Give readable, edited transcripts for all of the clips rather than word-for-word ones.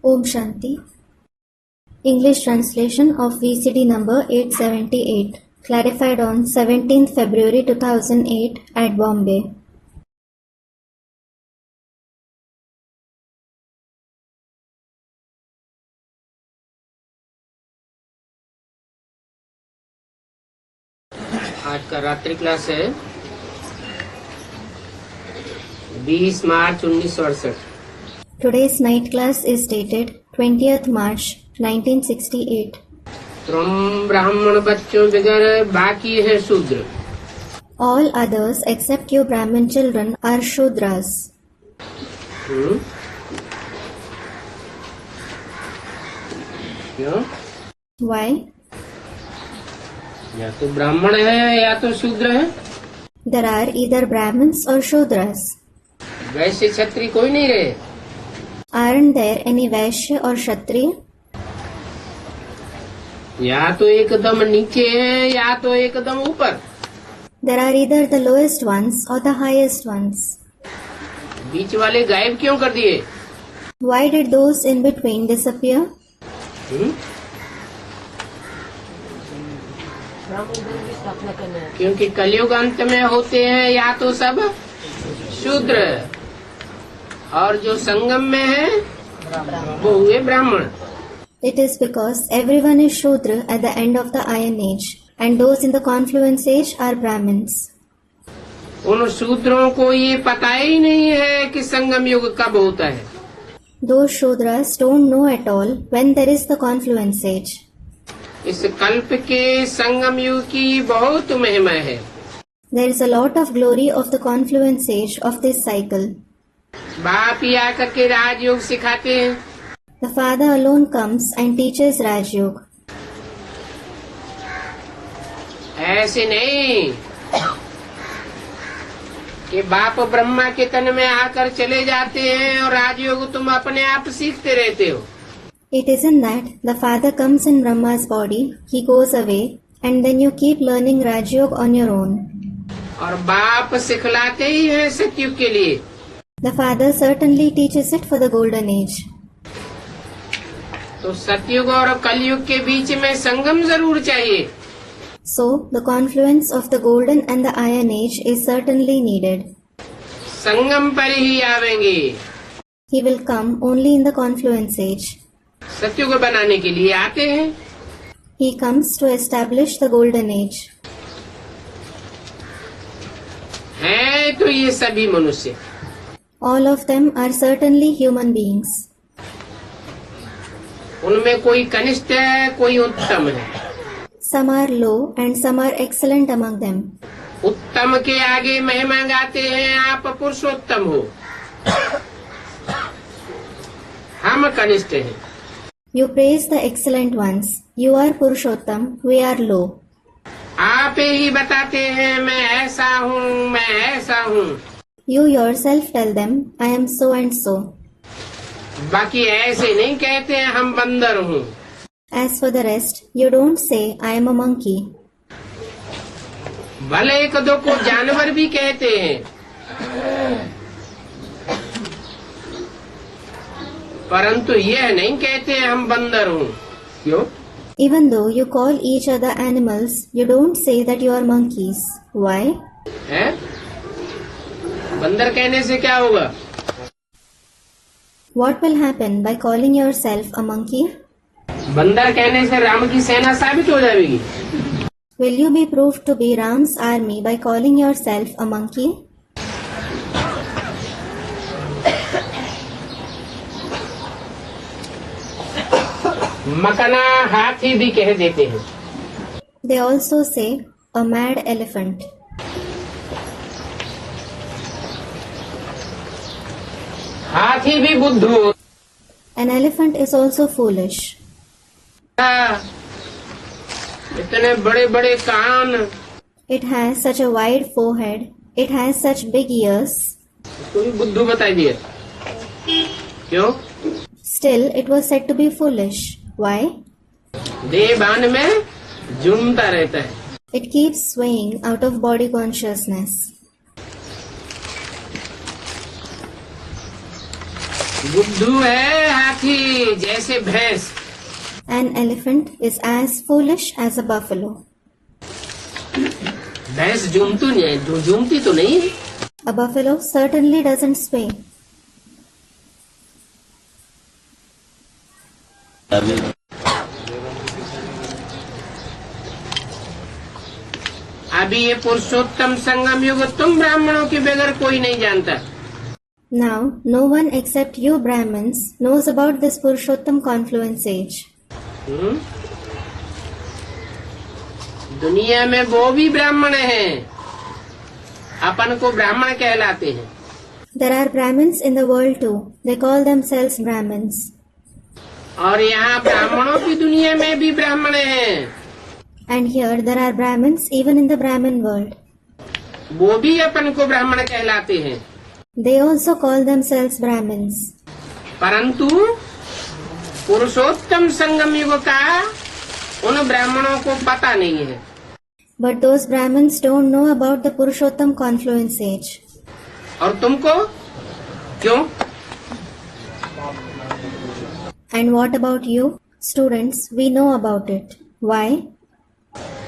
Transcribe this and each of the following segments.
Om Shanti. English translation of VCD number 878, clarified on 17th February 2008 at Bombay. आज का रात्रि class है 20 मार्च 1968। Today's night class is dated 20th March 1968. तुम ब्राह्मण बच्चों बगैर बाकी है शूद्र। All others except you Brahmin children are Shudras. क्यों? Why? या तो ब्राह्मण है या तो शूद्र है। There are either Brahmins or Shudras. वैसे क्षत्रिय कोई नहीं रहे। Aren't there any Vaishya or Kshatriya? या तो एकदम नीचे है या तो एकदम ऊपर। There are either the lowest ones or the highest ones. बीच वाले गायब क्यों कर दिए? Why did those in between disappear? क्योंकि कलयुग अंत में होते हैं या तो सब शूद्र और जो संगम में है वो हुए ब्राह्मण। It is because everyone is Shudra at the end of the Iron Age, and those in the Confluence Age are Brahmins. उन शूद्रों को ये पता ही नहीं है कि संगम युग कब होता है। Those Shudras don't know at all when there is the Confluence Age. इस कल्प के संगम युग की बहुत महिमा है। There is a lot of glory of the Confluence Age of this cycle. बाप ही आकर के राजयोग सिखाते हैं। The Father alone comes and teaches Raj Yoga. ऐसे नहीं कि बाप ब्रह्मा के तन में आकर चले जाते हैं और राजयोग तुम अपने आप सीखते रहते हो। It isn't that the Father comes in Brahma's body, he goes away, and then you keep learning Raj Yoga on your own. और बाप सिखलाते ही हैं सतयुग के लिए। The Father certainly teaches it for the Golden Age. तो सतयुग और कलयुग के बीच में संगम जरूर चाहिए। So, the confluence of the Golden and the Iron Age is certainly needed. संगम पर ही आवेंगे। He will come only in the Confluence Age. सतयुग बनाने के लिए आते हैं। He comes to establish the Golden Age. हैं तो ये सभी मनुष्य। All of them are certainly human beings. उनमें कोई कनिष्ठ है कोई उत्तम है। Some are low and some are excellent among them. उत्तम के आगे महिमा गाते हैं आप पुरुषोत्तम हो। हम कनिष्ठ हैं। You praise the excellent ones. You are Purushottam, we are low. आप ही बताते हैं मैं ऐसा हूँ मैं ऐसा हूँ। You yourself tell them, I am so and so. बाकी ऐसे नहीं कहते हैं हम बंदर हूँ। As for the rest, you don't say, I am a monkey. भले एक दो को जानवर भी कहते हैं, परंतु यह नहीं कहते हैं हम बंदर हूँ। क्यों? Even though you call each other animals, you don't say that you are monkeys. Why? है? बंदर कहने से क्या होगा? What will happen by calling yourself a monkey? बंदर कहने से राम की सेना साबित हो जाएगी। Will you be proved to be Ram's army by calling yourself a monkey? मकना हाथी भी कह देते हैं। They also say a mad elephant. हाथी भी बुद्धू। An elephant is also foolish. इतने बड़े बड़े कान। It has such a wide forehead. It has such big ears. इसको भी बुद्धू बताई दिया। क्यों? Still, it was said to be foolish. Why? देहभान में झूमता रहता है। It keeps swaying out of body consciousness. बुद्धू है हाथी जैसे भैंस। An elephant is as foolish as a buffalo. भैंस झूमती तो नहीं है। A buffalo certainly doesn't sway. अभी ये पुरुषोत्तम संगम युग तुम ब्राह्मणों के बगैर कोई नहीं जानता। Now, no one except you Brahmins knows about this Purushottam confluence age. दुनिया में वो भी ब्राह्मण हैं, अपन को ब्राह्मण कहलाते हैं। There are Brahmins in the world too. They call themselves Brahmins. और यहाँ ब्राह्मणों की दुनिया में भी ब्राह्मण हैं। And here there are Brahmins even in the Brahmin world. वो भी अपन को ब्राह्मण कहलाते हैं। They also call themselves Brahmins. परंतु पुरुषोत्तम संगम युग का उन ब्राह्मणों को पता नहीं है। But those Brahmins don't know about the Purushottam confluence age. और तुमको क्यों? And what about you? Students, we know about it. Why?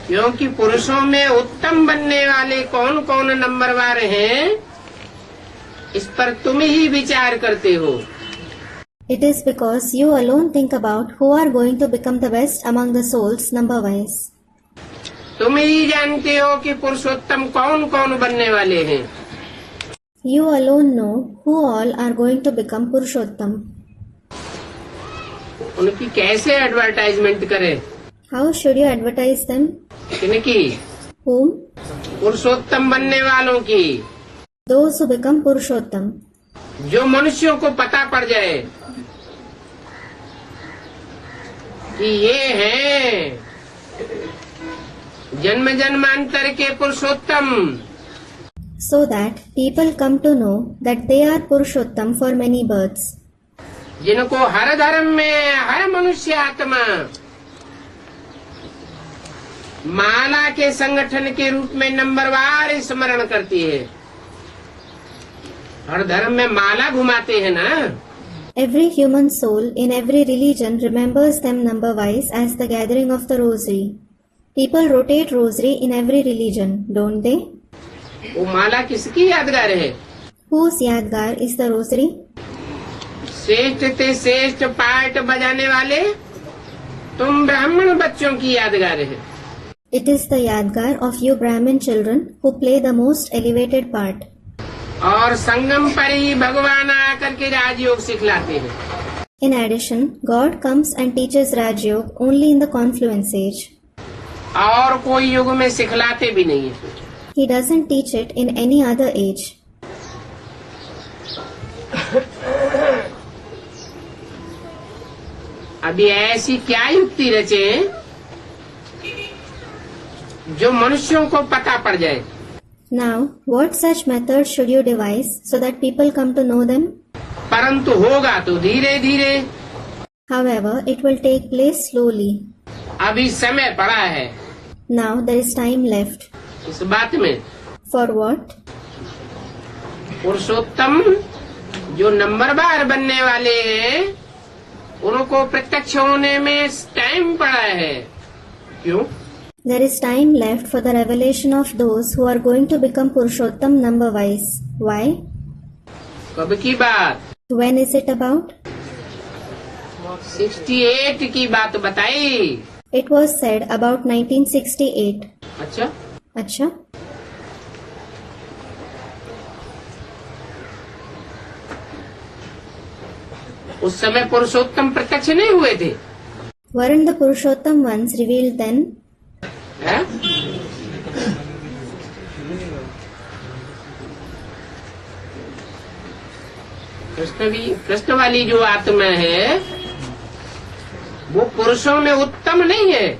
क्योंकि पुरुषों में उत्तम बनने वाले कौन कौन नंबरवार हैं, इस पर तुम ही विचार करते हो। It is because you alone think about who are going to become the best among the souls number-wise. तुम ही जानते हो कि पुरुषोत्तम कौन कौन बनने वाले हैं। You alone know who all are going to become Purushottam. उनकी कैसे एडवर्टाइजमेंट करें? How should you advertise them? किनकी? Whom? पुरुषोत्तम बनने वालों की। Those who become Purushottam. जो मनुष्यों को पता पड़ जाए कि ये हैं जन्म जन्मांतर के पुरुषोत्तम, So that people come to know that they are Purushottam for many births. जिनको हर धर्म में हर मनुष्य आत्मा माला के संगठन के रूप में नंबरवार स्मरण करती है। हर धर्म में माला घुमाते हैं ना। Every human soul in every religion remembers them number-wise as the gathering of the rosary. People rotate rosary in every religion, don't they? वो माला किसकी यादगार है? Whose yadgar is the rosary? श्रेष्ठ ते श्रेष्ठ पाठ बजाने वाले तुम ब्राह्मण बच्चों की यादगार है। It is the yadgar of you Brahmin children who play the most elevated part. और संगम पर ही भगवान आकर के राजयोग सिखलाते हैं। In addition, God comes and teaches Raj Yoga only in the confluence age. और कोई युग में सिखलाते भी नहीं है। He doesn't teach it in any other age. अभी ऐसी क्या युक्ति रचे जो मनुष्यों को पता पड़ जाए? Now, what such methods should you devise so that people come to know them? परंतु होगा तो धीरे धीरे। However, it will take place slowly. अभी समय पड़ा है। Now there is time left. इस बात में For what? पुरुषोत्तम जो नंबरवार बनने वाले हैं उनको प्रत्यक्ष होने में टाइम पड़ा है। क्यों? There is time left for the revelation of those who are going to become Purushottam number-wise. Why? कब की बात? When is it about? 68 की बात बताई। It was said about 1968. अच्छा, अच्छा? उस समय पुरुषोत्तम प्रत्यक्ष नहीं हुए थे। Weren't the Purushottam ones revealed then? है? कृष्ण वाली जो आत्मा है वो पुरुषों में उत्तम नहीं है।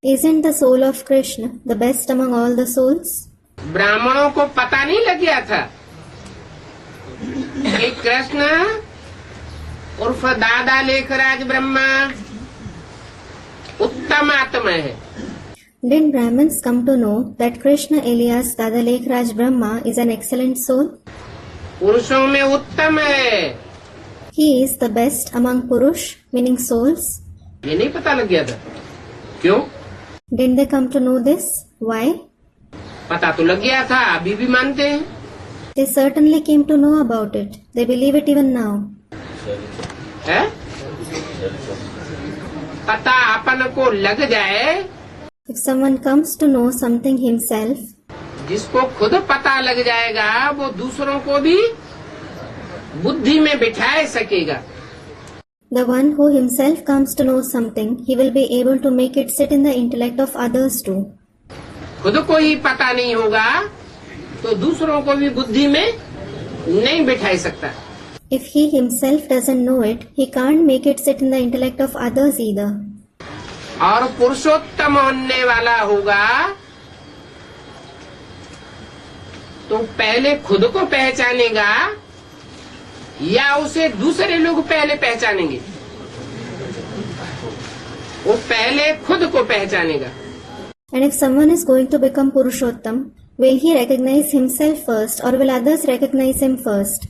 Isn't the soul of Krishna the best among all the souls? ब्राह्मणों को पता नहीं लग गया था कि कृष्ण उर्फ दादा लेखराज ब्रह्मा उत्तम आत्मा है। Didn't Brahmins come to know that Krishna alias Dada Lekhraj Brahma is an excellent soul? पुरुषों में उत्तम है He is the best among Purush, meaning souls. ये नहीं पता लग गया था? क्यों? Didn't they come to know this? Why? पता तो लग गया था, अभी भी मानते हैं। They certainly came to know about it. They believe it even now. है? पता अपन को लग जाए, If someone comes to know something himself, जिसको खुद पता लग जाएगा वो दूसरों को भी बुद्धि में बिठाए सकेगा। the one who himself comes to know something, he will be able to make it sit in the intellect of others too. खुद को ही पता नहीं होगा तो दूसरों को भी बुद्धि में नहीं बिठा सकता। If he himself doesn't know it, he can't make it sit in the intellect of others either. और पुरुषोत्तम होने वाला होगा तो पहले खुद को पहचानेगा या उसे दूसरे लोग पहले पहचानेंगे? वो पहले खुद को पहचानेगा। And if someone is going to become Purushottam, will he recognize himself first or will others recognize him first?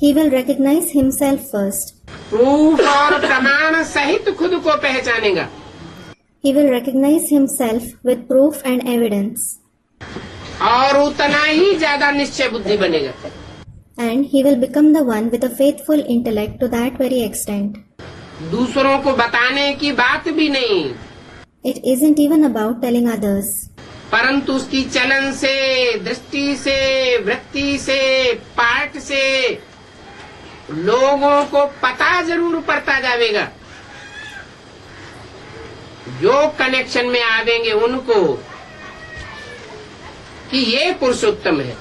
He will recognize himself first. Proof और प्रमाण सहित खुद को पहचानेगा। He will recognize himself with proof and evidence. और उतना ही ज्यादा निश्चय बुद्धि बनेगा। And he will become the one with a faithful intellect to that very extent. दूसरों को बताने की बात भी नहीं, It isn't even about telling others. परंतु उसकी चलन से, दृष्टि से, वृत्ति से, पाठ से लोगों को पता जरूर पड़ता जाएगा। जो कनेक्शन में आवेंगे उनको कि ये पुरुषोत्तम है।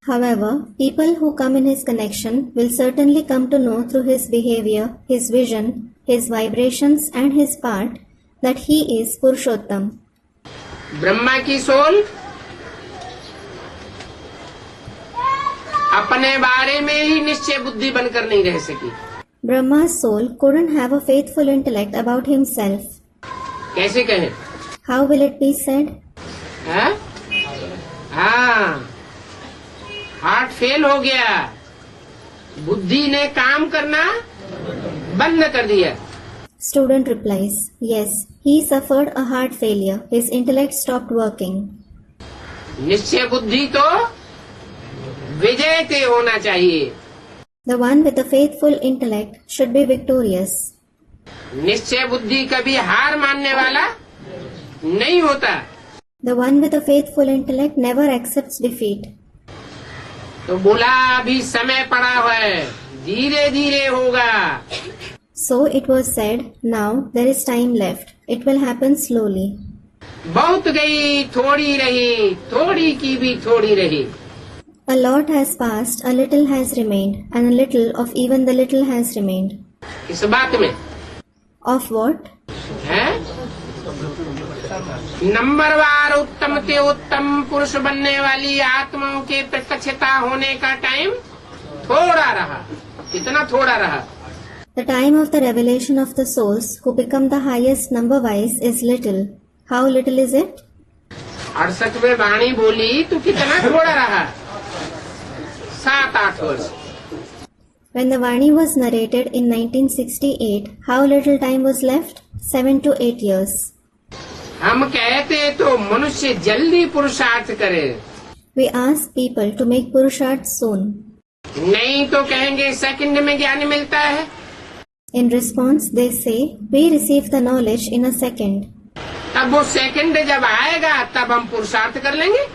However, people who come in his connection will certainly come to know through his behavior, his vision, his vibrations and his part that he is Purushottam. Brahma की सोल अपने बारे में ही निश्चय बुद्धि बनकर नहीं रह सकी। Brahma's soul couldn't have a faithful intellect about himself. कैसे कहें? How will it be said? हाँ, हार्ट फेल हो गया, बुद्धि ने काम करना बंद कर दिया। Student replies, yes, he suffered a heart failure. His intellect stopped working. निश्चय बुद्धि तो विजयते होना चाहिए। The one with a faithful intellect should be victorious. निश्चय बुद्धि कभी हार मानने वाला नहीं होता। The one with a faithful intellect never accepts defeat. तो बोला अभी समय पड़ा है, धीरे धीरे होगा। So it was said, now there is time left. It will happen slowly. बहुत गई थोड़ी रही, थोड़ी की भी थोड़ी रही। A lot has passed, a little has remained, and a little of even the little has remained. इस बात में Of what? है नंबरवार उत्तम से उत्तम पुरुष बनने वाली आत्माओं के प्रत्यक्षता होने का टाइम थोड़ा रहा। कितना थोड़ा रहा? The time of the revelation of the souls who become the highest number-wise is little. How little is it? 68 में वाणी बोली तो कितना थोड़ा रहा? 7-8 वर्ष। When the Vani was narrated in 1968, how little time was left? 7 to 8 years. हम कहते तो मनुष्य जल्दी पुरुषार्थ करे, We ask people to make Purusharth soon. नहीं तो कहेंगे सेकंड में ज्ञान मिलता है। In response, they say, we receive the knowledge in a second. तब वो सेकंड जब आएगा तब हम पुरुषार्थ कर लेंगे।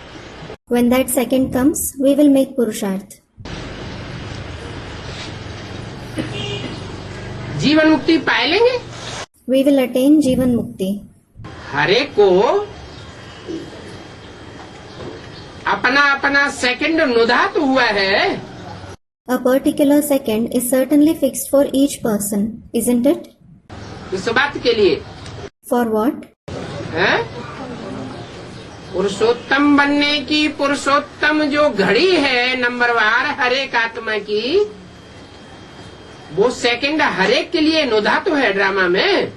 When that second comes, we will make Purusharth. जीवन मुक्ति पाए लेंगे। We will attain Jivan Mukti. हर एक को अपना अपना सेकंड नुदात हुआ है। A particular second is certainly fixed for each person, isn't it? इस बात के लिए For what? है पुरुषोत्तम बनने की पुरुषोत्तम जो घड़ी है नंबरवार हर एक आत्मा की, वो सेकंड हर एक के लिए नुदा तो है ड्रामा में।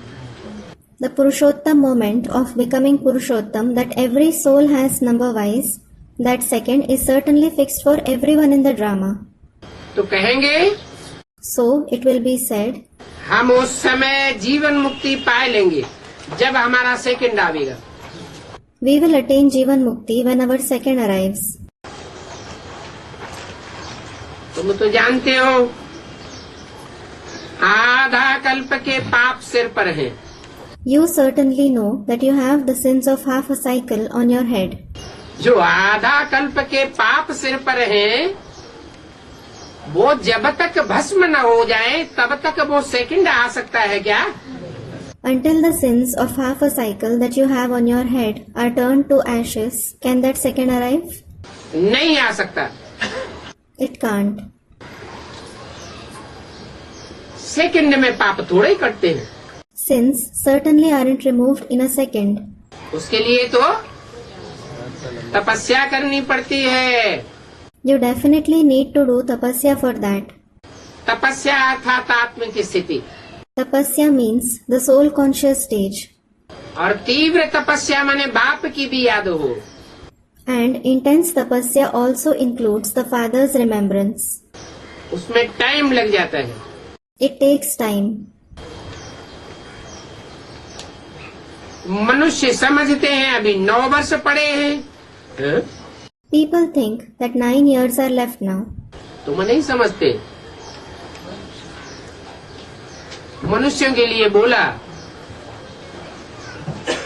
The Purushottam moment of becoming Purushottam that every soul has number-wise, that second is certainly fixed for everyone in the drama. तो कहेंगे So it will be said, हम उस समय जीवन मुक्ति पाए लेंगे जब हमारा सेकंड आवेगा। we will attain Jivan Mukti when our second arrives. तुम तो जानते हो आधा कल्प के पाप सिर पर हैं। You certainly know that you have the sins of half a cycle on your head. जो आधा कल्प के पाप सिर पर हैं, वो जब तक भस्म न हो जाए तब तक वो सेकंड आ सकता है क्या? Until the sins of half a cycle that you have on your head are turned to ashes, can that second arrive? नहीं आ सकता। It can't. सेकंड में पाप थोड़े ही कटते हैं। Sins certainly aren't removed in a second. उसके लिए तो तपस्या करनी पड़ती है। You definitely need to do tapasya for that. तपस्या अर्थात आत्म की स्थिति, Tapasya means the soul conscious stage. और तीव्र तपस्या माने बाप की भी याद हो। And intense tapasya also includes the father's remembrance. उसमें टाइम लग जाता है। It takes time. मनुष्य समझते हैं अभी 9 वर्ष पड़े हैं। People think that 9 years are left now. तुम नहीं समझते। मनुष्यों के लिए बोला।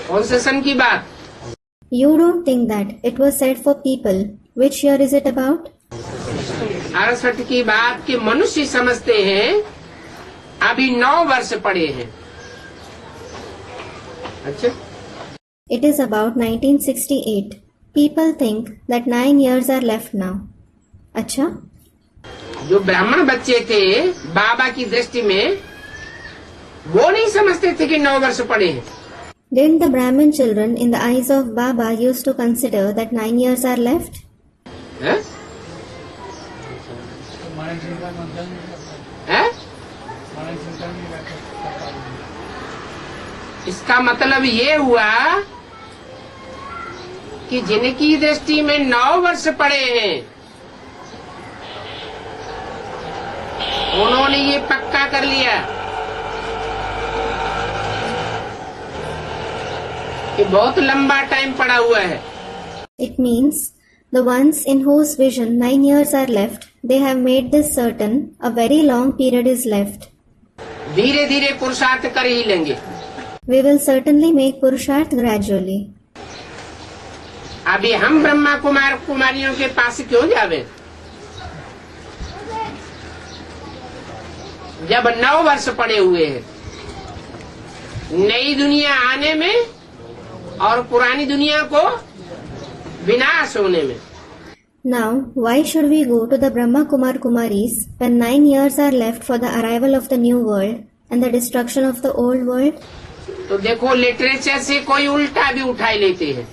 कौन से सन की बात? You don't think that it was said for people. Which year is it about? 68 की बात कि मनुष्य समझते हैं अभी 9 वर्ष पड़े हैं। अच्छा, It is about 1968. People think that 9 years are left now. अच्छा, जो ब्राह्मण बच्चे थे बाबा की दृष्टि में वो नहीं समझते थे कि 9 वर्ष पड़े हैं। didn't the Brahmin children in the eyes of Baba used to consider that 9 years are left? हैं? हैं? इसका मतलब ये हुआ कि जिनकी दृष्टि में 9 वर्ष पड़े हैं उन्होंने ये पक्का कर लिया कि बहुत लंबा टाइम पड़ा हुआ है। It means the ones in whose vision 9 years are left, they have made this certain a very long period is left. धीरे धीरे पुरुषार्थ कर ही लेंगे। We will certainly make Purusharth gradually. अभी हम ब्रह्मा कुमार कुमारियों के पास क्यों जावे? जब 9 वर्ष पड़े हुए हैं नई दुनिया आने में और पुरानी दुनिया को विनाश होने में। Now, why should we go to the Brahma Kumar Kumaris when 9 years are left for the arrival of the new world and the destruction of the old world? तो देखो लिटरेचर से कोई उल्टा भी उठाई लेते हैं।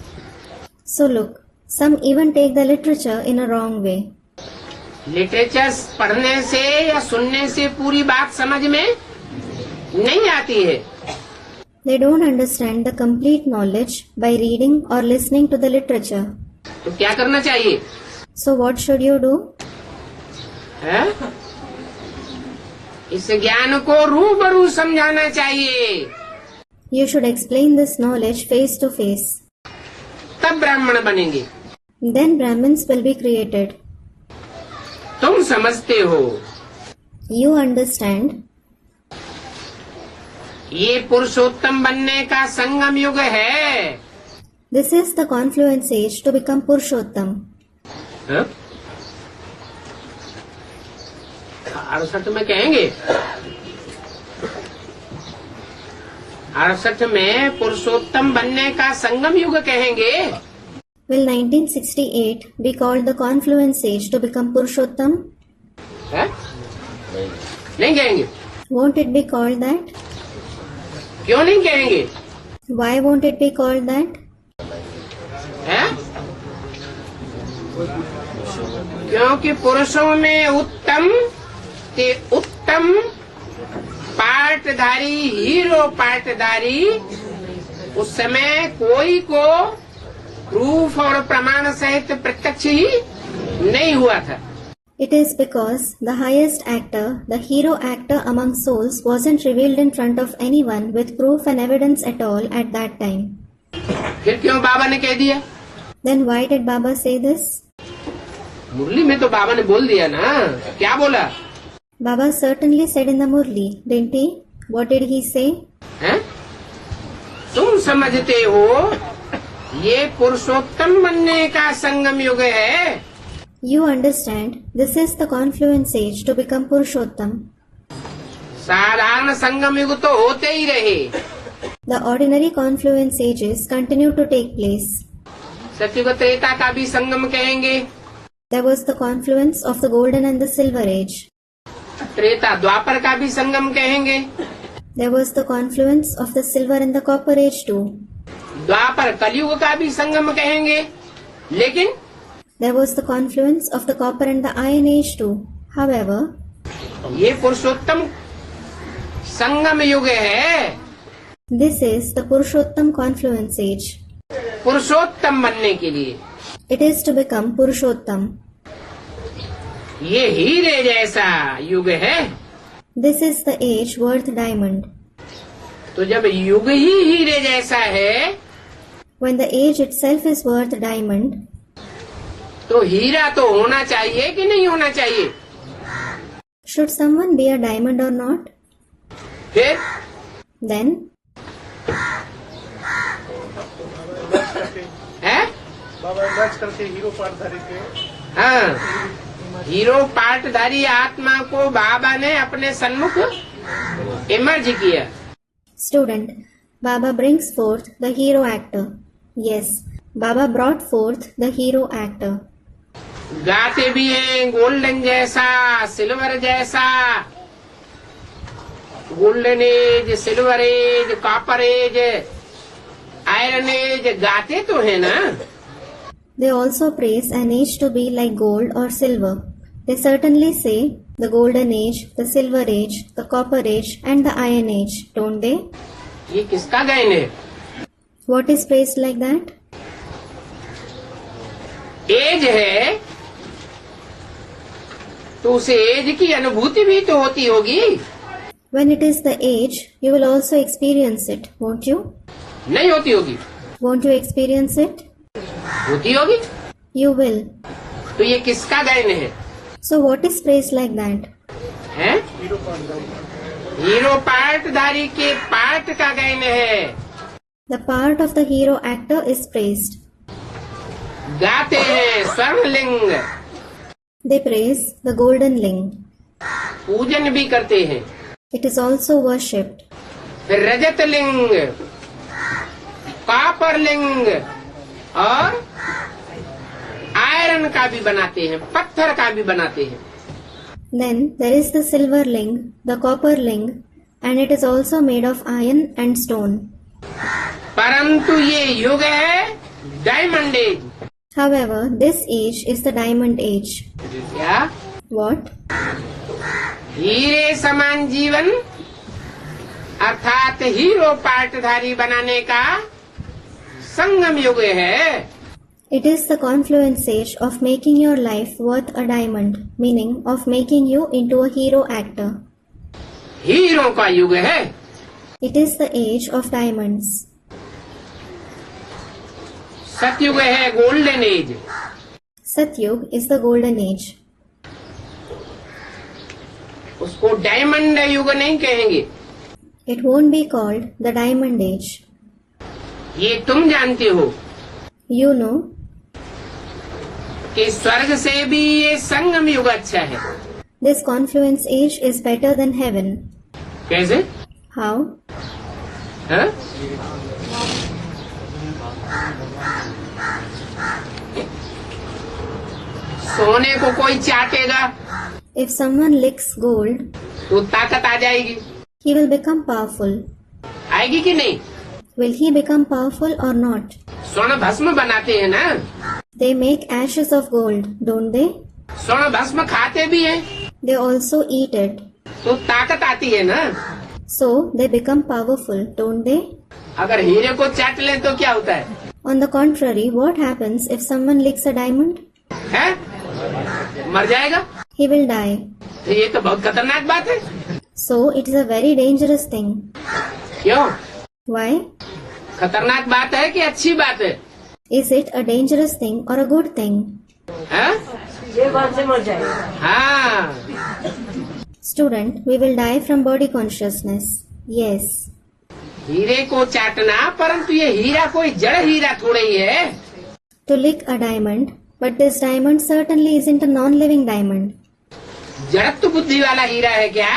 So look, some even take the literature in a wrong way. Literature पढ़ने से या सुनने से पूरी बात समझ में नहीं आती है। They don't understand the complete knowledge by reading or listening to the literature. तो क्या करना चाहिए? So what should you do? है? इस ज्ञान को रूबरू समझाना चाहिए। You should explain this knowledge face to face. तब ब्राह्मण बनेंगे। Then Brahmins will be created. तुम समझते हो You understand? ये पुरुषोत्तम बनने का संगम युग है। This is the confluence age to become Purushottam. 68 में कहेंगे 68 में पुरुषोत्तम बनने का संगम युग कहेंगे। Will 1968 be called the confluence age to become Purushottam? है? नहीं कहेंगे। Won't it be called that? क्यों नहीं कहेंगे? Why won't it be called that? है? क्योंकि पुरुषों में उत्तम के उत्तम पाटधारी हीरो पाटधारी उस समय कोई को प्रूफ और प्रमाण सहित प्रत्यक्ष ही नहीं हुआ था। It is because the highest actor, the hero actor among souls, wasn't revealed in front of anyone with proof and evidence at all at that time. फिर क्यों बाबा ने कह दिया? Then why did Baba say this? मुरली में तो बाबा ने बोल दिया ना। क्या बोला? Baba certainly said in the Murli, didn't he? What did he say? हैं? तुम समझते हो ये पुरुषोत्तम बनने का संगम युग है। You understand, this is the confluence age to become Purushottam. साधारण संगम युग तो होते ही रहे। The ordinary confluence ages continue to take place. सतयुग त्रेता का भी संगम कहेंगे। There was the confluence of the golden and the silver age. Treta द्वापर का भी संगम कहेंगे। There was the confluence of the silver and the copper age too. द्वापर कलयुग का भी संगम कहेंगे, लेकिन There was the confluence of the copper and the iron age too. However, ये पुरुषोत्तम संगम युग है। this is the Purushottam confluence age. पुरुषोत्तम बनने के लिए It is to become Purushottam. ये हीरे जैसा युग है। This is the age worth diamond. तो जब युग ही हीरे जैसा है, When the age itself is worth diamond, तो हीरा तो होना चाहिए कि नहीं होना चाहिए? should someone be a diamond or not? फिर Then, है? बाबा इलाज करके हीरो पाठधारी के हाँ, हीरो पाठधारी आत्मा को बाबा ने अपने सन्मुख इमर्ज किया। student, Baba brings forth the hero actor. Yes, Baba brought forth the hero actor. गाते भी हैं गोल्डन जैसा, सिल्वर जैसा, golden age, silver age, copper age, iron age, गाते तो है ना। They also praise an age to be like gold or silver. They certainly say the golden age, the silver age, the copper age and the iron age, don't they? ये किसका गायन है? What is praised like that? Age है तो उसे as की अनुभूति भी तो होती होगी। When it is the age, you will also experience it, won't you? नहीं होती होगी? Won't you experience it? होती होगी। You will. तो ये किसका गायन है? So what is praised like that? हैं? हीरो पाठधारी के पाठ का गायन है। The part of the hero actor is praised. गाते हैं स्वर्णलिंग, They praise the golden ling. पूजन भी करते हैं। It is also worshipped. फिर रजत लिंग, कॉपर लिंग और आयरन का भी बनाते हैं, पत्थर का भी बनाते हैं। Then there is the silver ling, the copper ling, and it is also made of iron and stone. परंतु ये युग है diamond age. However, this age is the diamond age. क्या? What? हीरे समान जीवन अर्थात हीरो पाठधारी बनाने का संगम युग है। It is the confluence age of making your life worth a diamond, meaning of making you into a hero actor. Hero का युग है। It is the age of diamonds. सतयुग है golden age. Satyug is the golden age. उसको diamond युग नहीं कहेंगे। It won't be called the diamond age. ये तुम जानते हो You know कि स्वर्ग से भी ये संगम युग अच्छा है। this confluence age is better than heaven. कैसे? How? हाँ? सोने को कोई चाटेगा If someone licks gold, तो ताकत आ जाएगी। he will become powerful. आएगी कि नहीं? Will he become powerful or not? स्वर्ण भस्म बनाते हैं ना। They make ashes of gold, don't they? स्वर्ण भस्म खाते भी हैं They also eat it. तो ताकत आती है ना। So they become powerful, don't they? अगर हीरे को चाट लें तो क्या होता है? On the contrary, what happens if someone licks a diamond? है? मर जाएगा। he will die. तो ये तो बहुत खतरनाक बात है। So it is a very dangerous thing. क्यों? Why? खतरनाक बात है कि अच्छी बात है? Is it a dangerous thing or a good thing? हाँ? ये बात से मर जाएगा। हाँ, Student, we will die from body consciousness. Yes. हीरे को चाटना, परंतु ये हीरा कोई जड़ हीरा थोड़ा ही है। To lick a diamond, but this diamond certainly isn't a non-living diamond. जड़त्व बुद्धि वाला हीरा है क्या?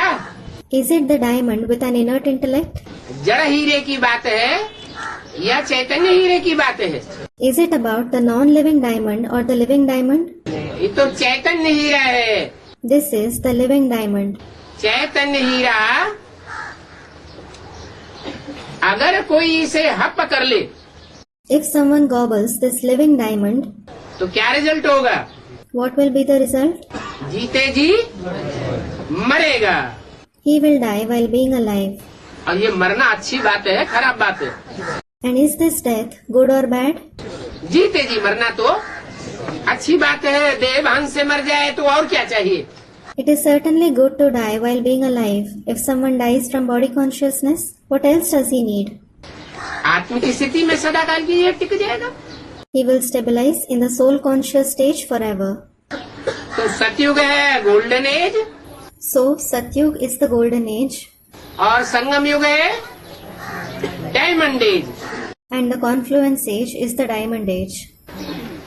Is it the diamond with an inert intellect? जड़ हीरे की बात है या चैतन्य हीरे की बात है? Is it about the non-living diamond or the living diamond? ये तो चैतन्य हीरा है। This is the living diamond. चैतन्य हीरा अगर कोई इसे हप कर ले If someone gobbles this living diamond, तो क्या रिजल्ट होगा? what will be the result? जीते जी मरेगा। He will die while being alive. और ये मरना अच्छी बात है खराब बात है? And is this death good or bad? जीते जी मरना तो अच्छी बात है। देवहन से मर जाए तो और क्या चाहिए? It is certainly good to die while being alive. If someone dies from body consciousness, what else does he need? आत्म की स्थिति में सदाकाल के लिए टिक जाएगा। He will stabilize in the soul conscious stage forever. तो सतयुग है golden age So, Satyug is the golden age और संगम युग है diamond age. and the confluence age is the diamond age.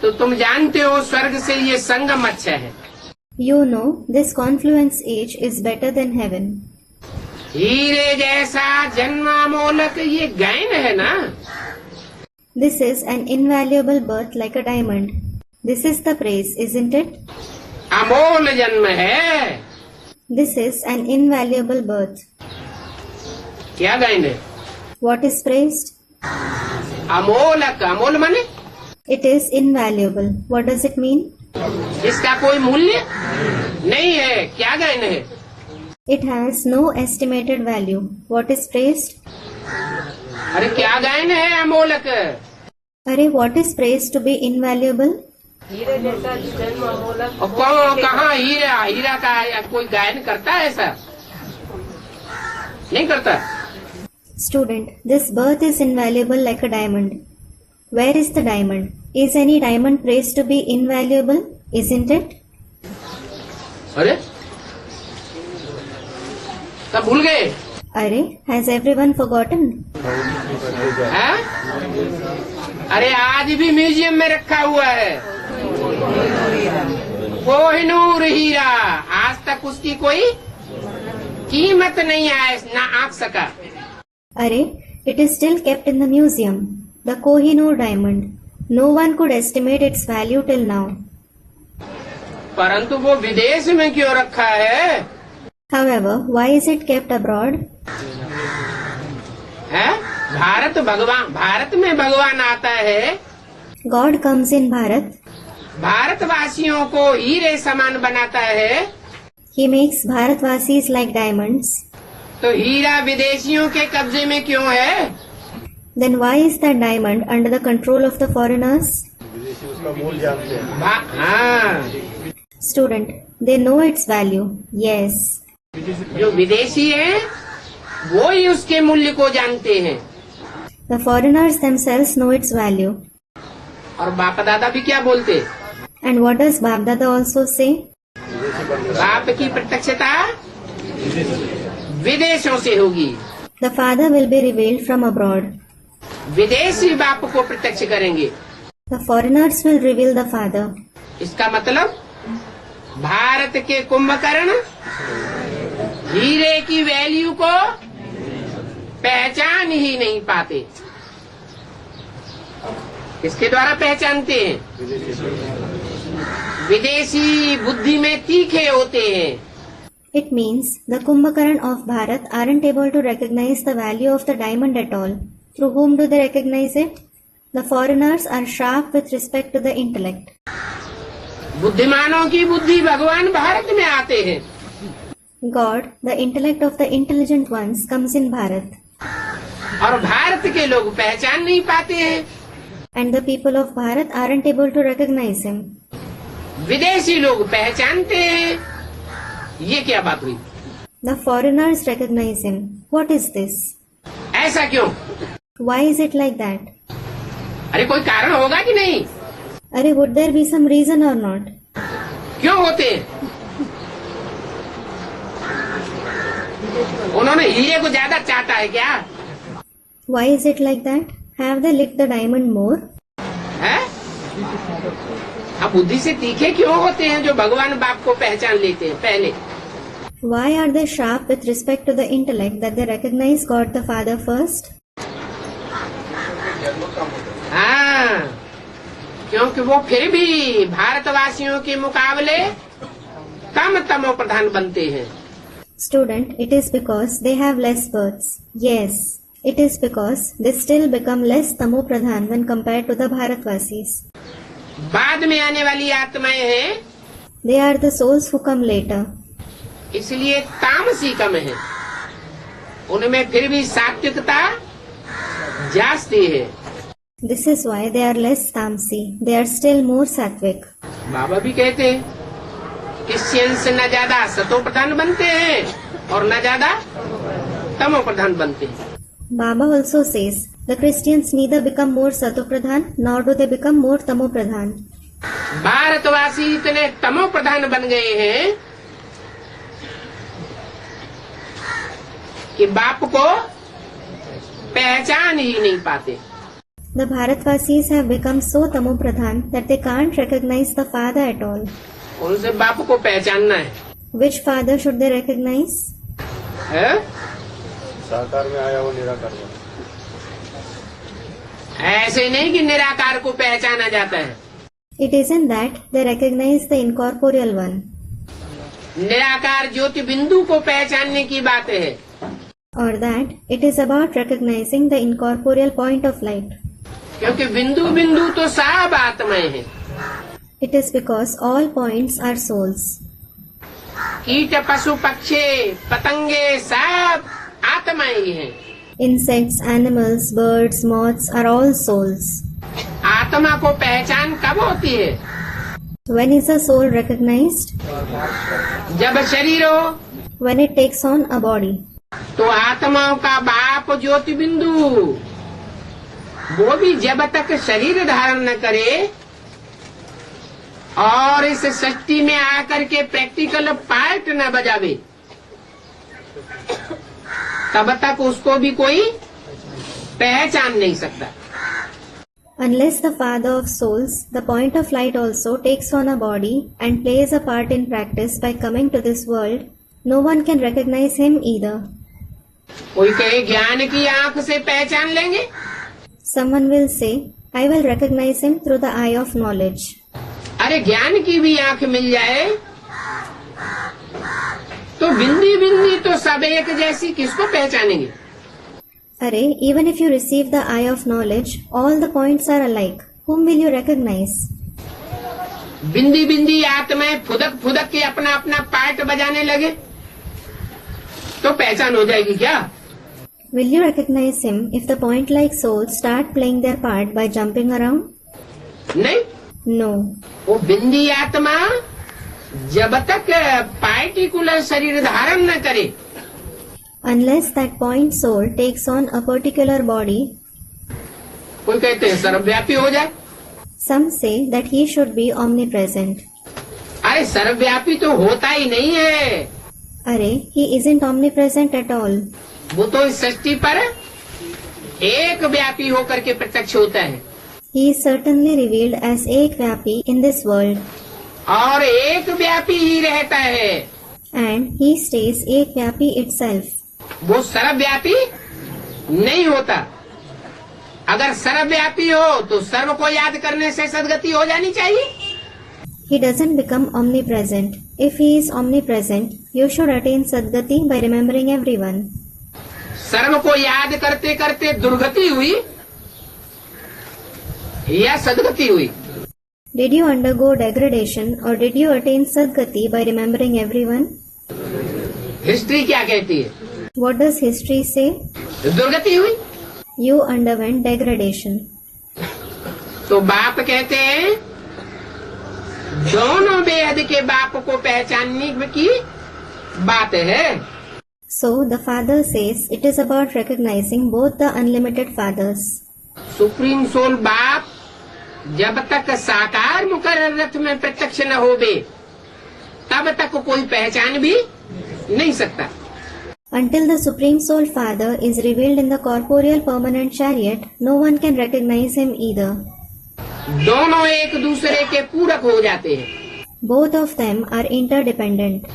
तो तुम जानते हो स्वर्ग से ये संगम अच्छा है। You know, this confluence age is better than heaven. हीरे जैसा जन्मामोलक ये गायन है ना। This is an invaluable birth like a diamond. This is the praise, isn't it? Amol जन्म है। This is an invaluable birth. क्या गायन है? What is praised? अमोलक, अमोल माने It is invaluable. What does it mean? इसका कोई मूल्य नहीं है। क्या गायन है? It has no estimated value. What is praised? अरे क्या गायन है अमोलक? अरे, what is praised to be invaluable? हीरे जैसा जन्म अमोलक। और कौन कहाँ हीरा हीरा का कोई गायन करता है ऐसा? नहीं करता। Student, this birth is invaluable like a diamond. Where is the diamond? Is any diamond praised to be invaluable? Isn't it? अरे तब भूल गए अरे, has everyone forgotten? हैं? अरे आज भी म्यूजियम में रखा हुआ है कोहिनूर हीरा। आज तक उसकी कोई कीमत नहीं ना आंक सका। अरे, it is still kept in the museum. The Kohinoor diamond. No one could estimate its value till now. परंतु वो विदेश में क्यों रखा है? However, why is it kept abroad? है? भारत में भगवान आता है। God comes in Bharat. भारतवासियों को हीरे समान बनाता है। He makes Bharatvasis like diamonds. तो हीरा विदेशियों के कब्जे में क्यों है? Then why is that diamond under the control of the foreigners? विदेशी उसका मूल जानते हैं। हाँ, Student, they know its value. Yes. जो विदेशी हैं वो ही उसके मूल्य को जानते हैं। The foreigners themselves know its value. और बाप दादा भी क्या बोलते? And what does Bap Dada also say? बाप की प्रत्यक्षता विदेशों से होगी। The father will be revealed from abroad. विदेशी बाप को प्रत्यक्ष करेंगे। The foreigners will reveal the father. इसका मतलब भारत के कुंभकर्ण हीरे की वैल्यू को पहचान ही नहीं पाते। किसके द्वारा पहचानते हैं? विदेशी बुद्धि में तीखे होते हैं। It means the Kumbhakaran of Bharat aren't able to recognize the value of the diamond at all. Through whom do they recognize it? The foreigners are sharp with respect to the intellect. बुद्धिमानों की बुद्धि भगवान भारत में आते हैं। God, the intellect of the intelligent ones, comes in Bharat. और भारत के लोग पहचान नहीं पाते हैं। And the people of Bharat aren't able to recognize him. विदेशी लोग पहचानते हैं। ये क्या बात हुई? The foreigners recognize him. What is this? ऐसा क्यों? Why is it like that? अरे कोई कारण होगा कि नहीं? अरे would there be some reason or not? क्यों होते हैं? उन्होंने हीरे को ज्यादा चाहता है क्या? Why is it like that? Have they licked the diamond more? है? अब बुद्धि से तीखे क्यों होते हैं जो भगवान बाप को पहचान लेते हैं पहले? Why are they sharp with respect to the intellect that they recognize God the Father first? हाँ, क्योंकि वो फिर भी भारतवासियों के मुकाबले कम तमो प्रधान बनते हैं। Student, it is because they have less births. Yes, it is because they still become less tamo pradhan when compared to the Bharatvasis. बाद में आने वाली आत्माएं हैं, They are the souls who come later. इसलिए तामसी कम है, उनमें फिर भी सात्विकता जास्ती है। This is why they are less tamsi. They are still more sattvic. बाबा भी कहते हैं क्रिश्चियंस न ज्यादा सतो प्रधान बनते हैं और न ज्यादा तमो प्रधान बनते हैं। Baba also says the Christians neither become more sato pradhan nor do they become more tamo pradhan. भारतवासी इतने तमो प्रधान बन गए हैं कि बाप को पहचान ही नहीं पाते। The Bharatvasis have become so tamo pradhan that they can't recognize the Father at all. उनसे बाप को पहचानना है, Which Father should they recognize? है? साकार में आया वो निराकार में। ऐसे नहीं कि निराकार को पहचाना जाता है। It isn't that they recognize the incorporeal one, निराकार ज्योति बिंदु को पहचानने की बात है, or that it is about recognizing the incorporeal point of light. क्योंकि बिंदु बिंदु तो सब आत्माएं हैं। It is because all points are souls. कीट पशु पक्षी पतंगे सब आत्माएं ही हैं। Insects, animals, birds, moths are all souls. आत्मा को पहचान कब होती है? When is a soul recognized? जब शरीर हो When it takes on a body. तो आत्माओं का बाप ज्योति बिंदु वो भी जब तक शरीर धारण न करे और इस सृष्टि में आकर के प्रैक्टिकल पार्ट न बजावे तब तक उसको भी कोई पहचान नहीं सकता। Unless the Father of souls, the point of light also takes on a body and plays a part in practice by coming to this world, no one can recognize him either. कोई कहे ज्ञान की आंख से पहचान लेंगे, Someone will say, I will recognize him through the eye of knowledge. अरे ज्ञान की भी आंख मिल जाए तो बिंदी बिंदी तो सब एक जैसी किसको पहचानेंगे? Array, even if you receive the eye of knowledge, all the points are alike. Whom will you recognize? बिंदी बिंदी आत्माएं फुदक फुदक के अपना अपना पार्ट बजाने लगे तो पहचान हो जाएगी क्या? Will you recognize him if the point-like souls start playing their part by jumping around? नहीं, No. वो बिंदी आत्मा जब तक पार्टिकुलर शरीर धारण न करे Unless that point soul takes on a particular body, कोई कहते हैं सर्वव्यापी हो जाए। some say that he should be omnipresent. अरे सर्वव्यापी तो होता ही नहीं है, Array, he isn't omnipresent at all. वो तो इस सृष्टि पर एक व्यापी होकर के प्रत्यक्ष होता है He is certainly revealed as Ek Vyapi in this world, और एक व्यापी ही रहता है। and he stays Ek Vyapi itself. वो सर्वव्यापी नहीं होता। अगर सर्वव्यापी हो तो सर्व को याद करने से सदगति हो जानी चाहिए। He doesn't become omnipresent. If he is omnipresent, you should attain Sadgati by remembering everyone. सर्व को याद करते करते दुर्गति हुई या सदगति हुई? Did you undergo degradation or did you attain Sadgati by remembering everyone? History क्या कहती है? What does history say? दुर्गति हुई। You underwent degradation. तो बाप कहते हैं दोनों बेहद के बाप को पहचानने की बात है। So the father says it is about recognizing both the unlimited fathers. Supreme soul बाप जब तक साकार मुकर्रर रथ में प्रत्यक्ष न होवे तब तक कोई पहचान भी नहीं सकता। Until the Supreme Soul Father is revealed in the corporeal permanent chariot, no one can recognize him either. दोनों एक दूसरे के पूरक हो जाते हैं। Both of them are interdependent.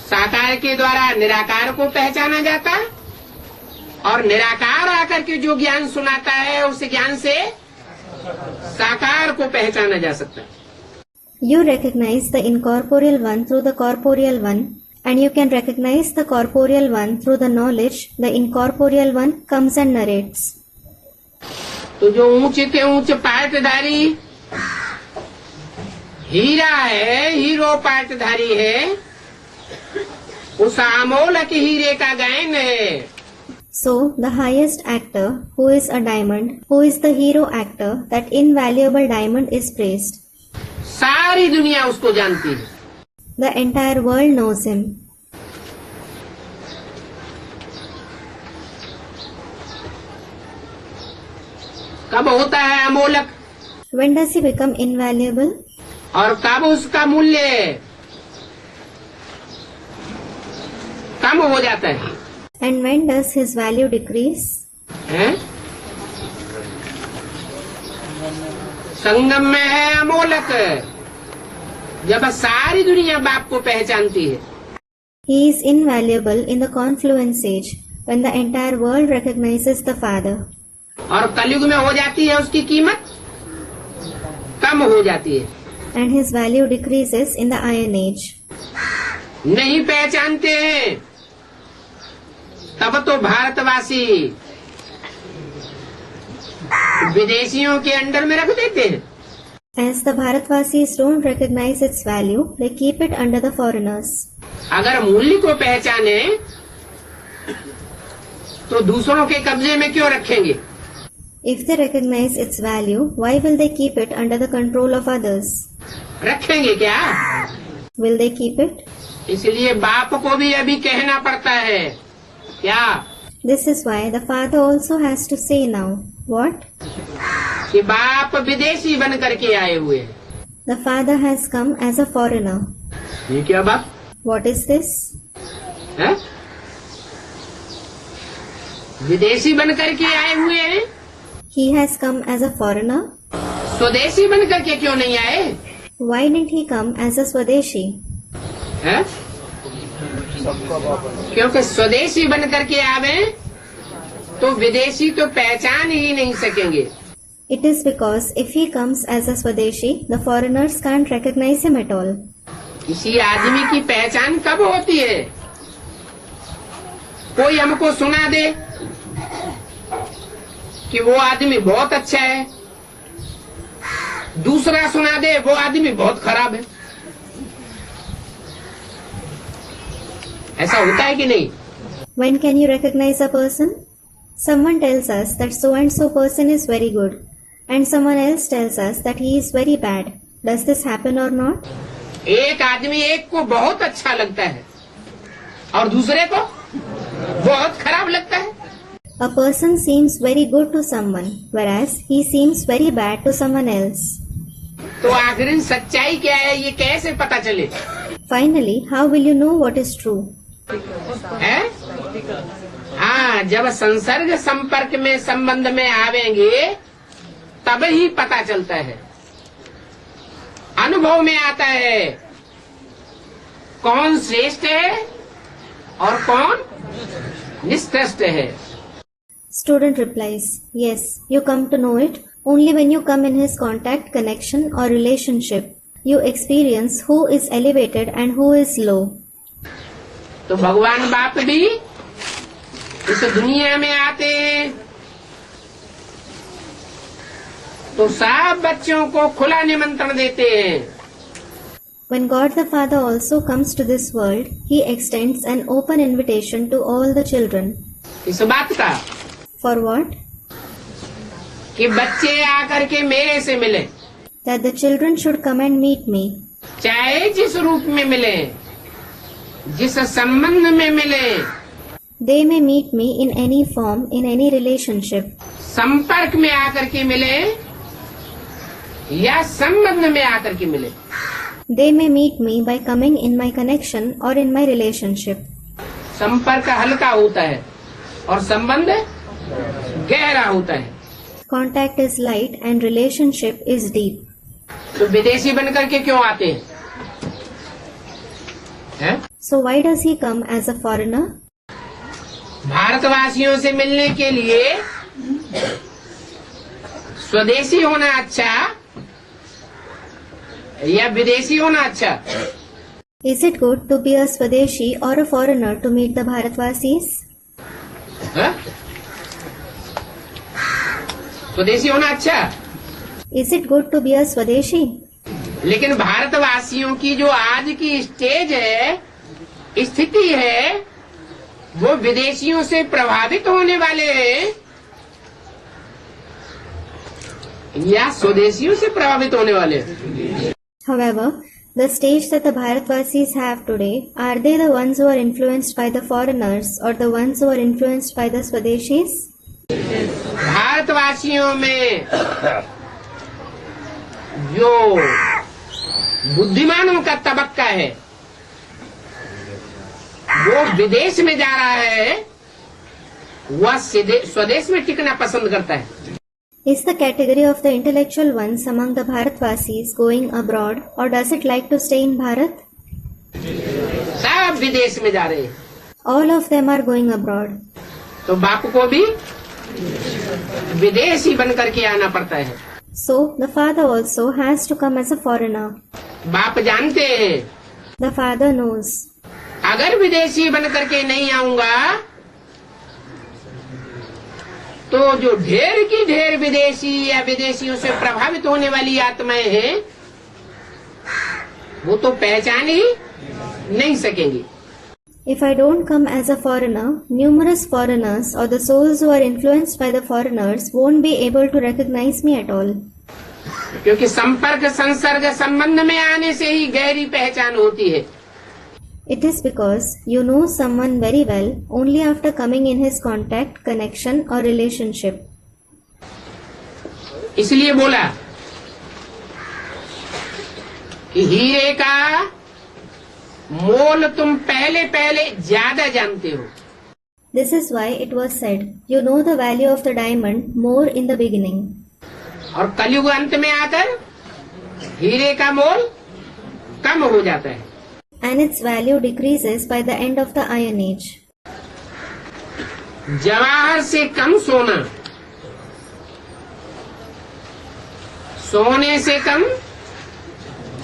साकार के द्वारा निराकार को पहचाना जाता है और निराकार आकर के जो ज्ञान सुनाता है उस ज्ञान से साकार को पहचाना जा सकता है। You recognize the incorporeal one through the corporeal one, and you can recognize the corporeal one through the knowledge the incorporeal one comes and narrates. तो जो ऊंचे के ऊंचे पाटधारी हीरा है, हीरो पाटधारी है, उस अमोलक हीरे का गायन है। So, the highest actor, who is a diamond, who is the hero actor, that invaluable diamond is praised. सारी दुनिया उसको जानती है। The entire world knows him. कब होता है अमोलक When does he become invaluable? और कब उसका मूल्य कम हो जाता है? And when does his value decrease? हैं? संगम में है अमोलक जब सारी दुनिया बाप को पहचानती है। He is invaluable in the confluence age, when the entire world recognizes the Father. और कलयुग में हो जाती है उसकी कीमत कम हो जाती है। And his value decreases in the Iron Age. नहीं पहचानते हैं तब तो भारतवासी विदेशियों के अंडर में रख देते हैं। As the Bharatvasis don't recognize its value, they keep it under the foreigners. अगर मूल्य को पहचाने तो दूसरों के कब्जे में क्यों रखेंगे? If they recognize its value, why will they keep it under the control of others? रखेंगे क्या? Will they keep it? इसलिए बाप को भी अभी कहना पड़ता है। क्या? This is why the Father also has to say now. What? कि बाप विदेशी बन करके आए हुए हैं। The Father has come as a foreigner. ये क्या बाप What is this? है? विदेशी बन करके आए हुए हैं। He has come as a foreigner. स्वदेशी बन करके क्यों नहीं आए? Why didn't he come as a Swadeshi? है? क्योंकि स्वदेशी बन करके आवे तो विदेशी तो पहचान ही नहीं सकेंगे। It is because if he comes as a Swadeshi, the foreigners can't recognize him at all. किसी आदमी की पहचान कब होती है? कोई हमको सुना दे कि वो आदमी बहुत अच्छा है, दूसरा सुना दे वो आदमी बहुत खराब है। ऐसा होता है कि नहीं? When can you recognize a person? Someone tells us that so and so person is very good, and someone else tells us that he is very bad. Does this happen or not? एक आदमी एक को बहुत अच्छा लगता है और दूसरे को बहुत खराब लगता है। A person seems very good to someone, whereas he seems very bad to someone else. तो आखिर सच्चाई क्या है ये कैसे पता चले? Finally, how will you know what is true? है? हाँ, जब संसर्ग संपर्क में संबंध में आवेंगे तब ही पता चलता है, अनुभव में आता है कौन श्रेष्ठ है और कौन निष्कृष्ट है। Student replies, yes, you come to know it only when you come in his contact, connection or relationship. You experience who is elevated and who is low. तो भगवान बाप भी इस दुनिया में आते हैं तो सब बच्चों को खुला निमंत्रण देते हैं। When God the Father also comes to this world, he extends an open invitation to all the children. इस बात का For what? कि बच्चे आकर के मेरे से मिले, That the children should come and meet me. चाहे जिस रूप में मिले, जिस संबंध में मिले, They may meet me in any form, in any relationship. संपर्क में आकर के मिले या संबंध में आकर के मिले। They may meet me by coming in my connection or in my relationship. संपर्क हल्का होता है और संबंध गहरा होता है। Contact is light and relationship is deep. तो विदेशी बनकर के क्यों आते हैं? So why does he come as a foreigner? भारतवासियों से मिलने के लिए स्वदेशी होना अच्छा या विदेशी होना अच्छा? Is it good to be a Swadeshi or a foreigner to meet the Bharatvasis? हाँ? स्वदेशी होना अच्छा, Is it good to be a Swadeshi? लेकिन भारतवासियों की जो आज की स्टेज है, स्थिति है, वो विदेशियों से प्रभावित होने वाले हैं या स्वदेशियों से प्रभावित होने वाले हैं? However, the stage that the Bharatvasis have today, are they the ones who are influenced by the foreigners or the ones who are influenced by the Swadeshis? भारतवासियों में जो बुद्धिमानों का तबक्का है वो विदेश में जा रहा है, वह स्वदेश में टिकना पसंद करता है। Is the category of the intellectual ones among the Bharatvasis going abroad or does it like to stay in Bharat? सब विदेश में जा रहे हैं। All of them are going abroad. तो बाप को भी विदेशी बन करके आना पड़ता है। So the father also has to come as a foreigner. बाप जानते हैं The father knows. अगर विदेशी बन करके नहीं आऊंगा तो जो ढेर की ढेर विदेशी या विदेशियों से प्रभावित होने वाली आत्माएं हैं वो तो पहचान ही नहीं सकेंगी। If I don't come as a foreigner, numerous foreigners or the souls who are influenced by the foreigners won't be able to recognize me at all. क्योंकि संपर्क संसर्ग संबंध में आने से ही गहरी पहचान होती है। It is because you know someone very well only after coming in his contact, connection or relationship. इसलिए बोला कि हीरे का मोल तुम पहले पहले ज्यादा जानते हो। This is why it was said, you know the value of the diamond more in the beginning. और कलयुग अंत में आकर हीरे का मोल कम हो जाता है। And its value decreases by the end of the Iron Age. Jawahar से कम सोना, सोने से कम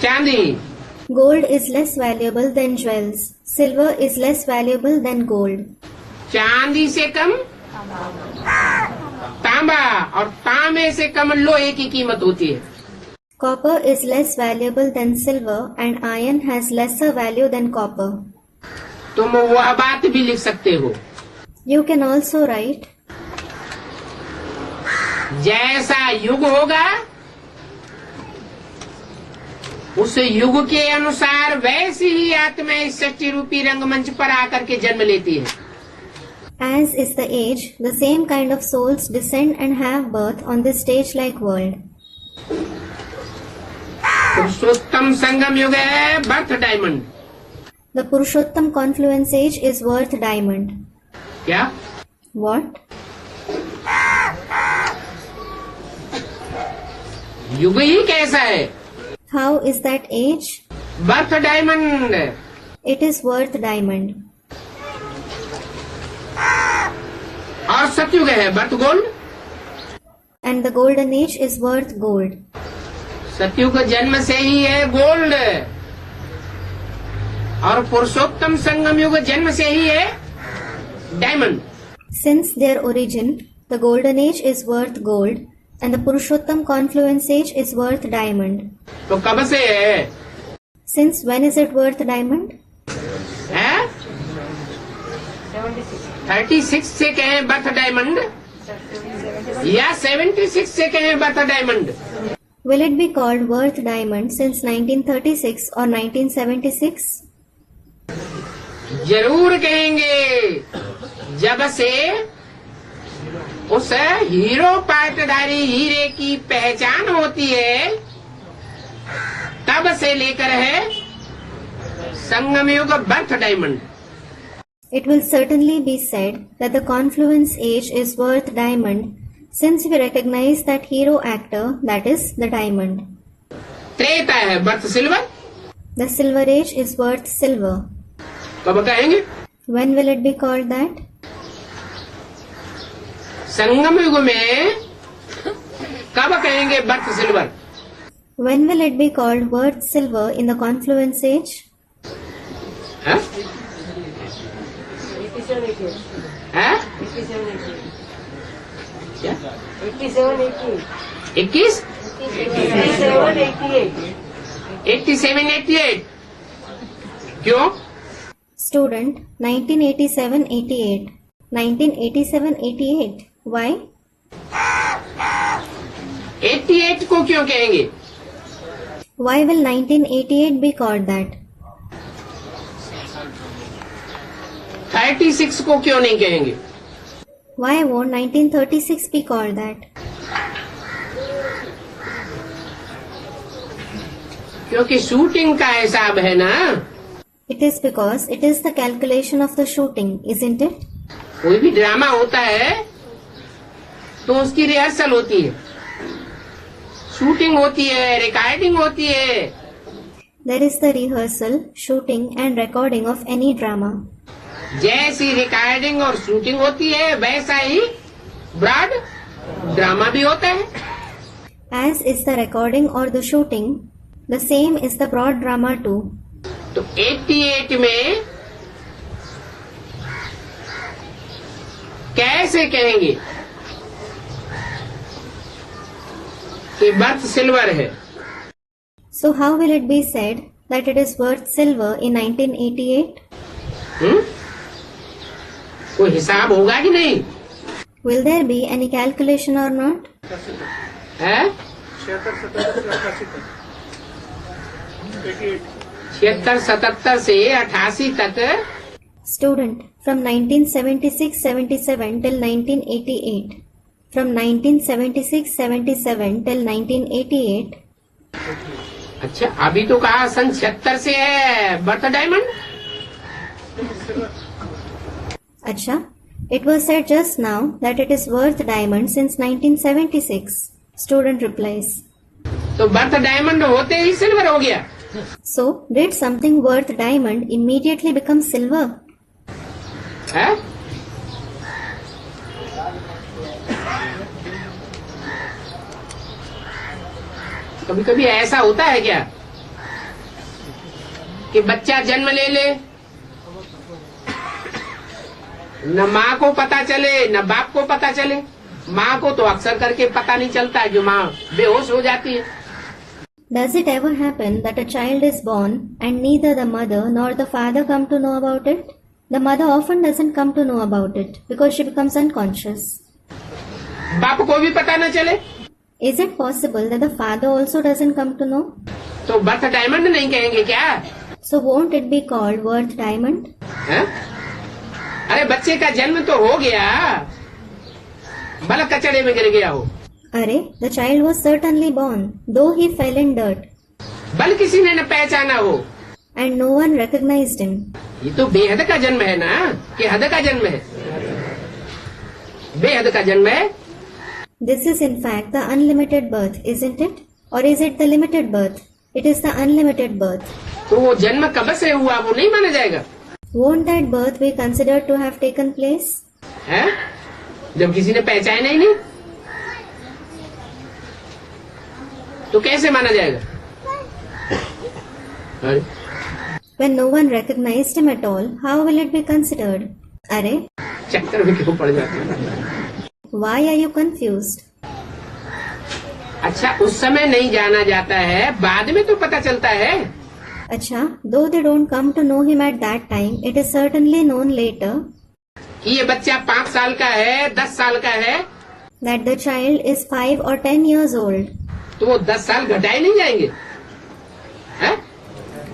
चांदी, Gold is less valuable than jewels. Silver is less valuable than gold. चांदी से कम तांबा और तांबे से कम लोहे की कीमत होती है। Copper is less valuable than silver and iron has lesser value than copper. तुम वह बात भी लिख सकते हो, You can also write, जैसा युग होगा उस युग के अनुसार वैसी ही आत्मा इस सृष्टि रूपी रंगमंच पर आकर के जन्म लेती है। as is the age, the same kind of souls descend and have birth on this stage-like world. पुरुषोत्तम संगम युग है birth diamond. The Purushottam confluence age is worth diamond. क्या? What? युग ही कैसा है? How is that age? Birth diamond. It is worth diamond. और सतयुग है birth gold. And the golden age is worth gold. सतयुग जन्म से ही है गोल्ड और पुरुषोत्तम संगम युग जन्म से ही है diamond. Since their origin, the golden age is worth gold and the Purushottam confluence age is worth diamond. तो कब से है? Since when is it worth diamond? 36 से कहें बर्थ डायमंड या 76 से कहें birth diamond? Will it be called worth diamond since 1936 or 1976? जरूर कहेंगे। जब से उस हीरो पाटधारी हीरे की पहचान होती है, तब से लेकर है संगम युग birth diamond. It will certainly be said that the confluence age is worth diamond since we recognize that hero actor, that is the diamond. Treta है birth silver. The silver age is worth silver. कब कहेंगे? When will it be called that? संगम युग में कब कहेंगे birth silver? When will it be called worth silver in the confluence age? है? 87, 88. है? 87, 88. क्या? 87, 88. 21? 87, 88. 87, 88। क्यों? Student 1987-88. 1987-88. Why? 88 को क्यों कहेंगे? Why will 1988 be called that? 36 को क्यों नहीं कहेंगे? Why won't 1936 be called that? क्योंकि शूटिंग का हिसाब है ना। It is because it is the calculation of the shooting, isn't it? कोई भी ड्रामा होता है तो उसकी रिहर्सल होती है, शूटिंग होती है, रिकॉर्डिंग होती है। There is the rehearsal, shooting and recording of any drama. जैसी रिकॉर्डिंग और शूटिंग होती है वैसा ही ब्रॉड ड्रामा भी होता है। As is the recording or the shooting, the same is the broad drama too. तो 88 में कैसे कहेंगे कि बर्थ सिल्वर है? So how will it be said that it is worth silver in 1988? कोई हिसाब होगा कि नहीं? Will there be any calculation or not? है? 76-77 से 88 तक। Student from 1976-77 till 1988. From 1976-77 till 1988. अच्छा, अभी तो कहा सन 76 से है birth diamond. Acha, it was said just now that it is worth diamond since 1976. Student replies. तो बर्थ डायमंड होते ही सिल्वर हो गया। So, did something worth diamond immediately become silver? है? कभी कभी ऐसा होता है क्या कि बच्चा जन्म ले ले, न माँ को पता चले न बाप को पता चले। माँ को तो अक्सर करके पता नहीं चलता जो माँ बेहोश हो जाती है। Does it ever happen that a child is born and neither the mother nor the father come to know about it? The mother often doesn't come to know about it because she becomes unconscious. बाप को भी पता न चले Is it possible that the father also doesn't come to know? तो birth diamond नहीं कहेंगे क्या? So won't it be called worth diamond? है? अरे बच्चे का जन्म तो हो गया, भला कचड़े में गिर गया हो। Arre, the child was certainly born, though he fell in dirt, बल किसी ने न पहचाना हो। and no one recognized him. ये तो बेहद का जन्म है ना कि हद का जन्म है? बेहद का जन्म है। This is in fact the unlimited birth, isn't it? Or is it the limited birth? It is the unlimited birth. तो वो जन्म कब से हुआ वो नहीं माना जाएगा? Won't that birth be considered to have taken place? है? जब किसी ने पहचाना ही नहीं तो कैसे माना जाएगा? अरे When no one recognized him at all, how will it be considered? Arre, चक्कर में क्यों पड़ जाते हैं? why are you confused? अच्छा, उस समय नहीं जाना जाता है, बाद में तो पता चलता है। Acha, though they don't come to know him at that time, it is certainly known later कि ये बच्चा 5 साल का है, 10 साल का है, that the child is 5 or 10 years old. तो वो 10 साल घटाए नहीं जाएंगे? है?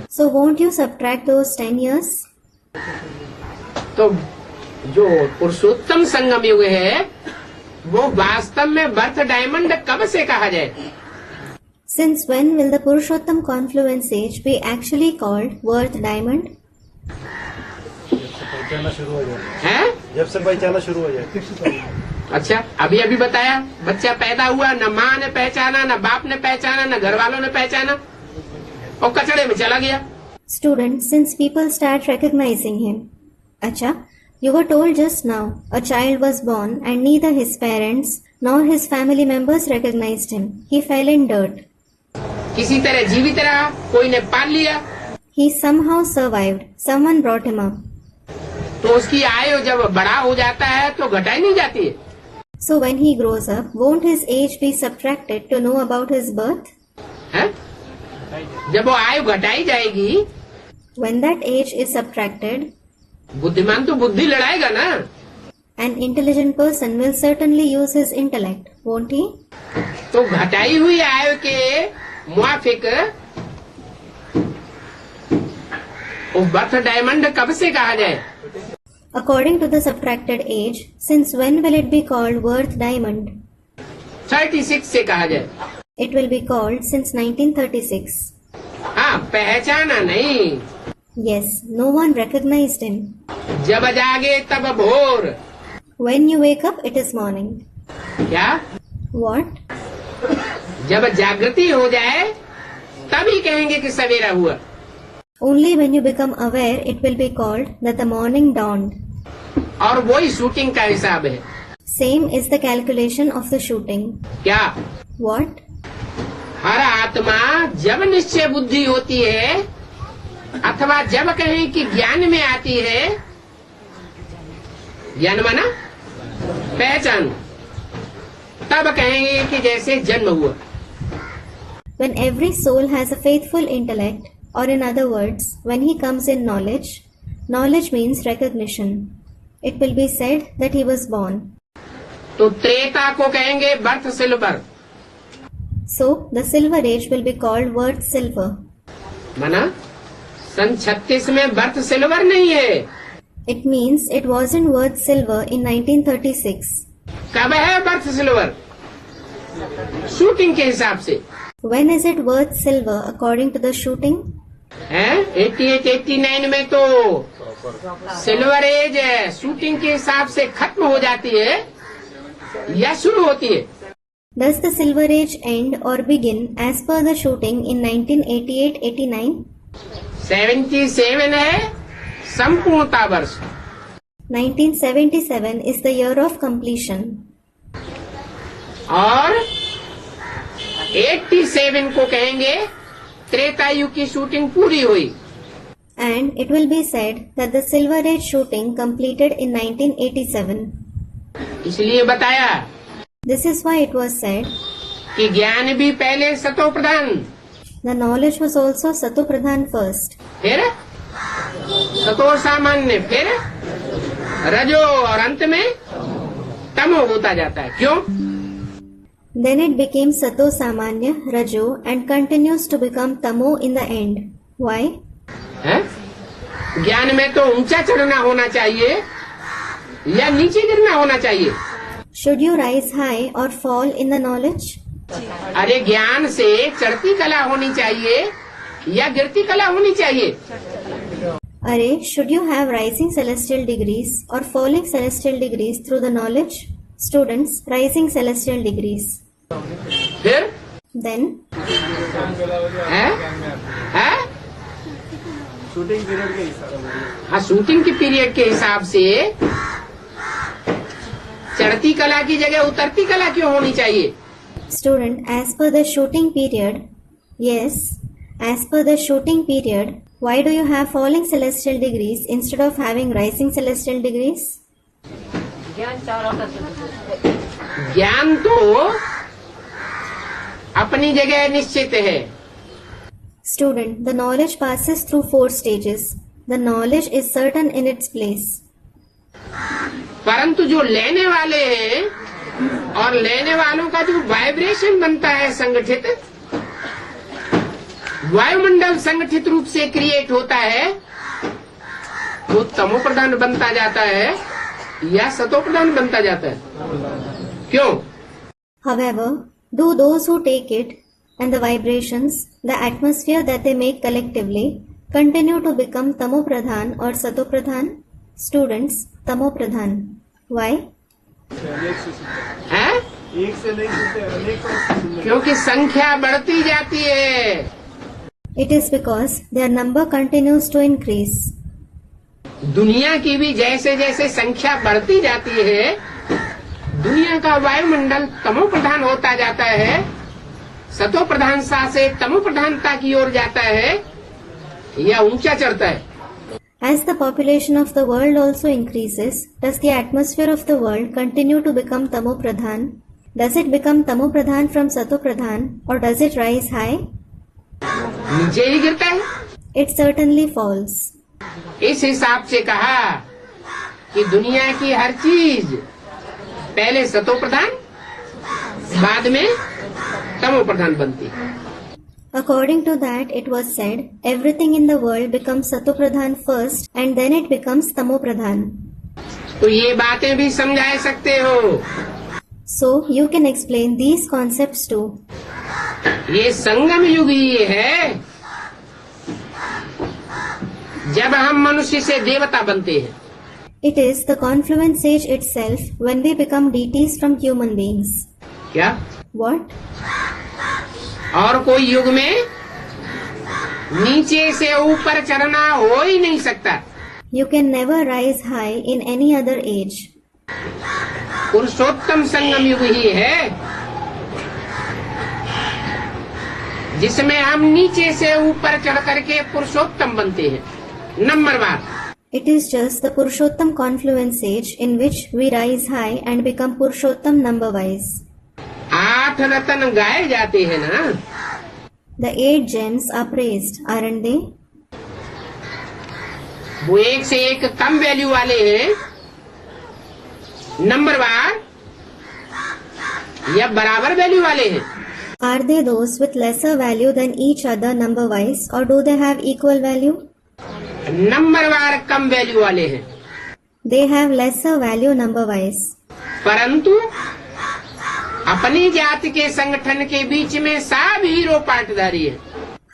So won't you subtract those 10 years? तो जो पुरुषोत्तम संगम युग है वो वास्तव में बर्थ डायमंड कब से कहा जाए? Since when will the Purushottam confluence age be actually called worth diamond? पहचाना शुरू हो जाए, हैं? जब से पहचाना शुरू हो जाए। अच्छा, अभी अभी बताया, बच्चा पैदा हुआ, न माँ ने पहचाना, न बाप ने पहचाना, न घर वालों ने पहचाना, और कचड़े में चला गया। Student, since people start recognizing him. Acha, you were told just now, a child was born and neither his parents nor his family members recognized him. He fell in dirt. किसी तरह जीवित रहा, कोई ने पाल लिया, He somehow survived. Someone brought him up. तो उसकी आयु जब बड़ा हो जाता है तो घटाई नहीं जाती है। So when he grows up, won't his age be subtracted to know about his birth? हैं? जब वो आयु घटाई जाएगी, When that age is subtracted, बुद्धिमान तो बुद्धि लड़ाएगा ना। an intelligent person will certainly use his intellect, won't he? तो घटाई हुई आयु के मुआफिक वो बर्थ डायमंड कब से कहा जाए? According to the subtracted age, since when will it be called worth diamond? 36 से कहा जाए। It will be called since 1936. हाँ, पहचाना नहीं। Yes, no one recognized him. जब जागे तब भोर। When you wake up, it is morning. क्या? What? जब जागृति हो जाए तभी कहेंगे कि सवेरा हुआ। Only when you become aware, it will be called that the morning dawned. और वही शूटिंग का हिसाब है। Same is the calculation of the shooting. क्या? What? हर आत्मा जब निश्चय बुद्धि होती है अथवा जब कहें कि ज्ञान में आती है, ज्ञान माना पहचान, तब कहेंगे कि जैसे जन्म हुआ। When every soul has a faithful intellect, or in other words, when he comes in knowledge, knowledge means recognition. It will be said that he was born. तो त्रेता को कहेंगे birth silver. So, the silver age will be called worth silver. माना सन 36 में birth silver नहीं है। It means it wasn't worth silver in 1936. कब है birth silver? Shooting के हिसाब से। When is it worth silver according to the shooting? है 88-89 में तो सिल्वर एज शूटिंग के हिसाब से खत्म हो जाती है या शुरू होती है? Does the silver age end or begin as per the shooting in 1988-89? 77 है संपूर्णता वर्ष। 1977 is the year of completion. और 87 को कहेंगे त्रेता युग की शूटिंग पूरी हुई। And it will be said that the silver age shooting completed in 1987. इसलिए बताया This is why it was said कि ज्ञान भी पहले सतो प्रधान, the knowledge was also Sato Pradhan first, फिर सतो सामान्य, फिर रजो और अंत में तमो होता जाता है। क्यों? then it became Sato Samanya, Rajo, and continues to become Tamo in the end. Why? है? ज्ञान में तो ऊंचा चढ़ना होना चाहिए या नीचे गिरना होना चाहिए? Should you rise high or fall in the knowledge? अरे ज्ञान से चढ़ती कला होनी चाहिए या गिरती कला होनी चाहिए? Are, should you have rising celestial degrees or falling celestial degrees through the knowledge? Students, rising celestial degrees. फिर Then, है? शूटिंग पीरियड के हिसाब से। हाँ, शूटिंग के पीरियड के हिसाब से चढ़ती कला की जगह उतरती कला क्यों होनी चाहिए? student, as per the shooting period, yes, as per the shooting period, why do you have falling celestial degrees instead of having rising celestial degrees? ज्ञान चारों का स्वरूप। ज्ञान तो अपनी जगह निश्चित है। Student, the knowledge passes through 4 stages. The knowledge is certain in its place. परंतु जो लेने वाले हैं और लेने वालों का जो वाइब्रेशन बनता है संगठित, वायुमंडल संगठित रूप से क्रिएट होता है, वो तमो प्रधान बनता जाता है या सतो प्रधान बनता जाता है? क्यों? However, do those who take it and the vibrations, the atmosphere that they make collectively, continue to become Tamo Pradhan or Sato Pradhan? Students, Tamo Pradhan. Why? है? एक से नहीं सुनते, अनेक से सुनते। क्योंकि संख्या बढ़ती जाती है। It is because their number continues to increase. दुनिया की भी जैसे जैसे संख्या बढ़ती जाती है, दुनिया का वायुमंडल तमो प्रधान होता जाता है, सतो प्रधानता से तमो प्रधानता की ओर जाता है या ऊंचा चढ़ता है। As the population of the world also increases, does the atmosphere of the world continue to become Tamo Pradhan? Does it become Tamo Pradhan from Sato Pradhan or does it rise high? नीचे ही गिरता है। It certainly falls. इस हिसाब से कहा कि दुनिया की हर चीज पहले सतो प्रधान बाद में तमो प्रधान बनती है। According to that, it was said, everything in the world becomes Sato Pradhan first and then it becomes Tamo Pradhan. तो ये बातें भी समझा सकते हो। So, you can explain these concepts too. ये संगम युग ही है जब हम मनुष्य से देवता बनते हैं। It is the confluence age itself when we become deities from human beings. क्या? What? और कोई युग में नीचे से ऊपर चढ़ना हो ही नहीं सकता। You can never rise high in any other age. पुरुषोत्तम संगम युग ही है जिसमें हम नीचे से ऊपर चढ़ करके पुरुषोत्तम बनते हैं। Number bar It is just the Purushottam confluence age in which we rise high and become Purushottam number-wise. 8 रत्न गाए जाते हैं ना। The 8 gems are praised, aren't they? वो एक से एक कम वैल्यू वाले हैं नंबर बार या बराबर वैल्यू वाले हैं? Are they those with lesser value than each other number-wise or do they have equal value? Number bar come value वाले हैं, They have lesser value number-wise. परंतु अपनी जाति के संगठन के बीच में सब हीरो पार्टधारी है।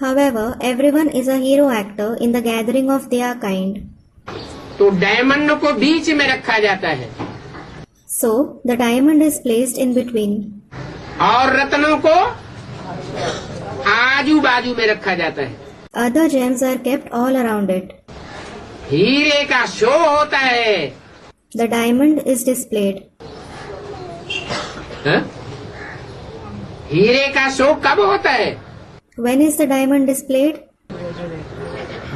However, everyone is a hero actor in the gathering of their kind. तो डायमंड को बीच में रखा जाता है So, the diamond is placed in between. और रत्नों को आजू बाजू में रखा जाता है। Other gems are kept all around it. हीरे का शो होता है। The diamond is displayed. हाँ? हीरे का शो कब होता है? When is the diamond displayed?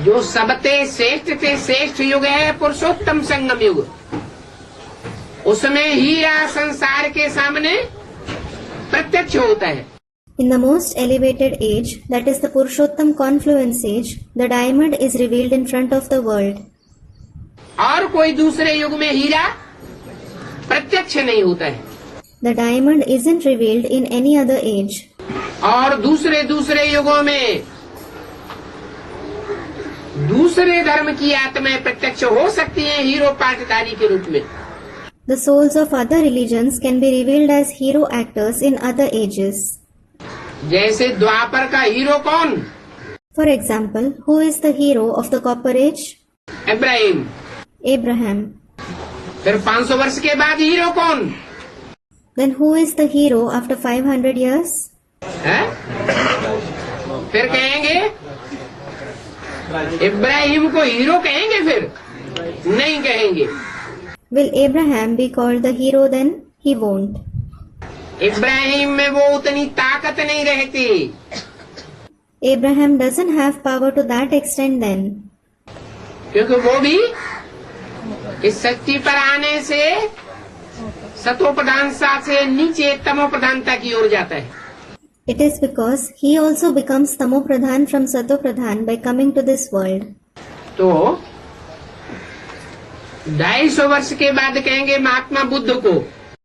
जो सबते श्रेष्ठ युग है पुरुषोत्तम संगम युग, उसमें हीरा संसार के सामने प्रत्यक्ष होता है। In the most elevated age, that is the Purushottam confluence age, the diamond is revealed in front of the world. और कोई दूसरे युग में हीरा प्रत्यक्ष नहीं होता है। The diamond isn't revealed in any other age. और दूसरे युगों में दूसरे धर्म की आत्माएं प्रत्यक्ष हो सकती हैं हीरो पार्टधारी के रूप में। The souls of other religions can be revealed as hero actors in other ages. जैसे द्वापर का हीरो कौन? For example, who is the hero of the Copper Age? Ibrahim. Abraham. फिर 500 वर्ष के बाद हीरो कौन Then who is the hero after 500 years? है? फिर कहेंगे इब्राहिम को हीरो कहेंगे? फिर नहीं कहेंगे। Will Abraham be called the hero then? He won't. Ibrahim में वो उतनी ताकत नहीं रहती। Abraham doesn't have power to that extent then. क्योंकि वो भी इस शक्ति पर आने से सतो प्रधानता से नीचे तमो प्रधानता की ओर जाता है। It is because he also becomes Tamo Pradhan from Sato Pradhan by coming to this world. तो 250 वर्ष के बाद कहेंगे महात्मा बुद्ध को।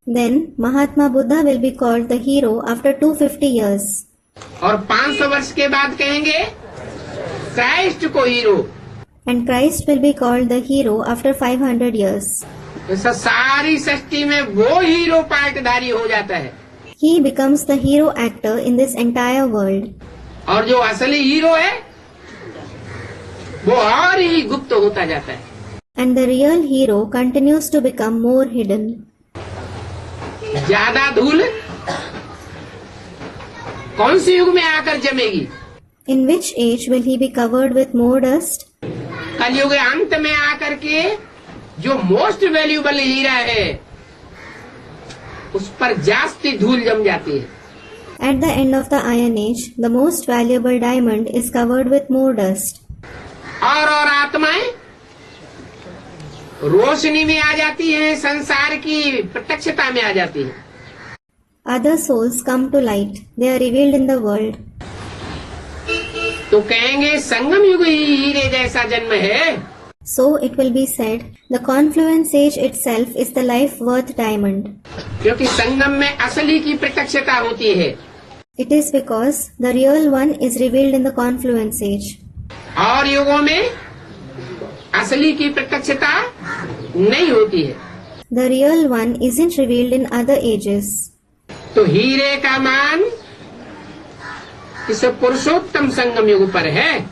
Then Mahatma Buddha will be called the hero after 250 years. और 500 वर्ष के बाद कहेंगे क्राइस्ट को hero. and Christ will be called the hero after 500 years. इस सारी सृष्टि में वो हीरो पार्टधारी हो जाता है, He becomes the hero actor in this entire world. और जो असली हीरो है वो और ही गुप्त होता जाता है। And the real hero continues to become more hidden. ज्यादा धूल कौन से युग में आकर जमेगी? In which age will he be covered with more dust? कलयुग के अंत में आकर के जो मोस्ट वैल्यूएबल हीरा है उस पर जास्ती धूल जम जाती है। At the end of the Iron Age, the most valuable diamond is covered with more dust. और आत्माएं रोशनी में आ जाती हैं, संसार की प्रत्यक्षता में आ जाती हैं। Other souls come to light. They are revealed in the world. तो कहेंगे संगम युग ही हीरे जैसा जन्म है। So it will be said, the confluence age itself is the life worth diamond. क्योंकि संगम में असली की प्रत्यक्षता होती है। It is because the real one is revealed in the confluence age. और युगों में असली की प्रत्यक्षता नहीं होती है। The real one isn't revealed in other ages. तो हीरे का मान इस पुरुषोत्तम संगम युग पर है।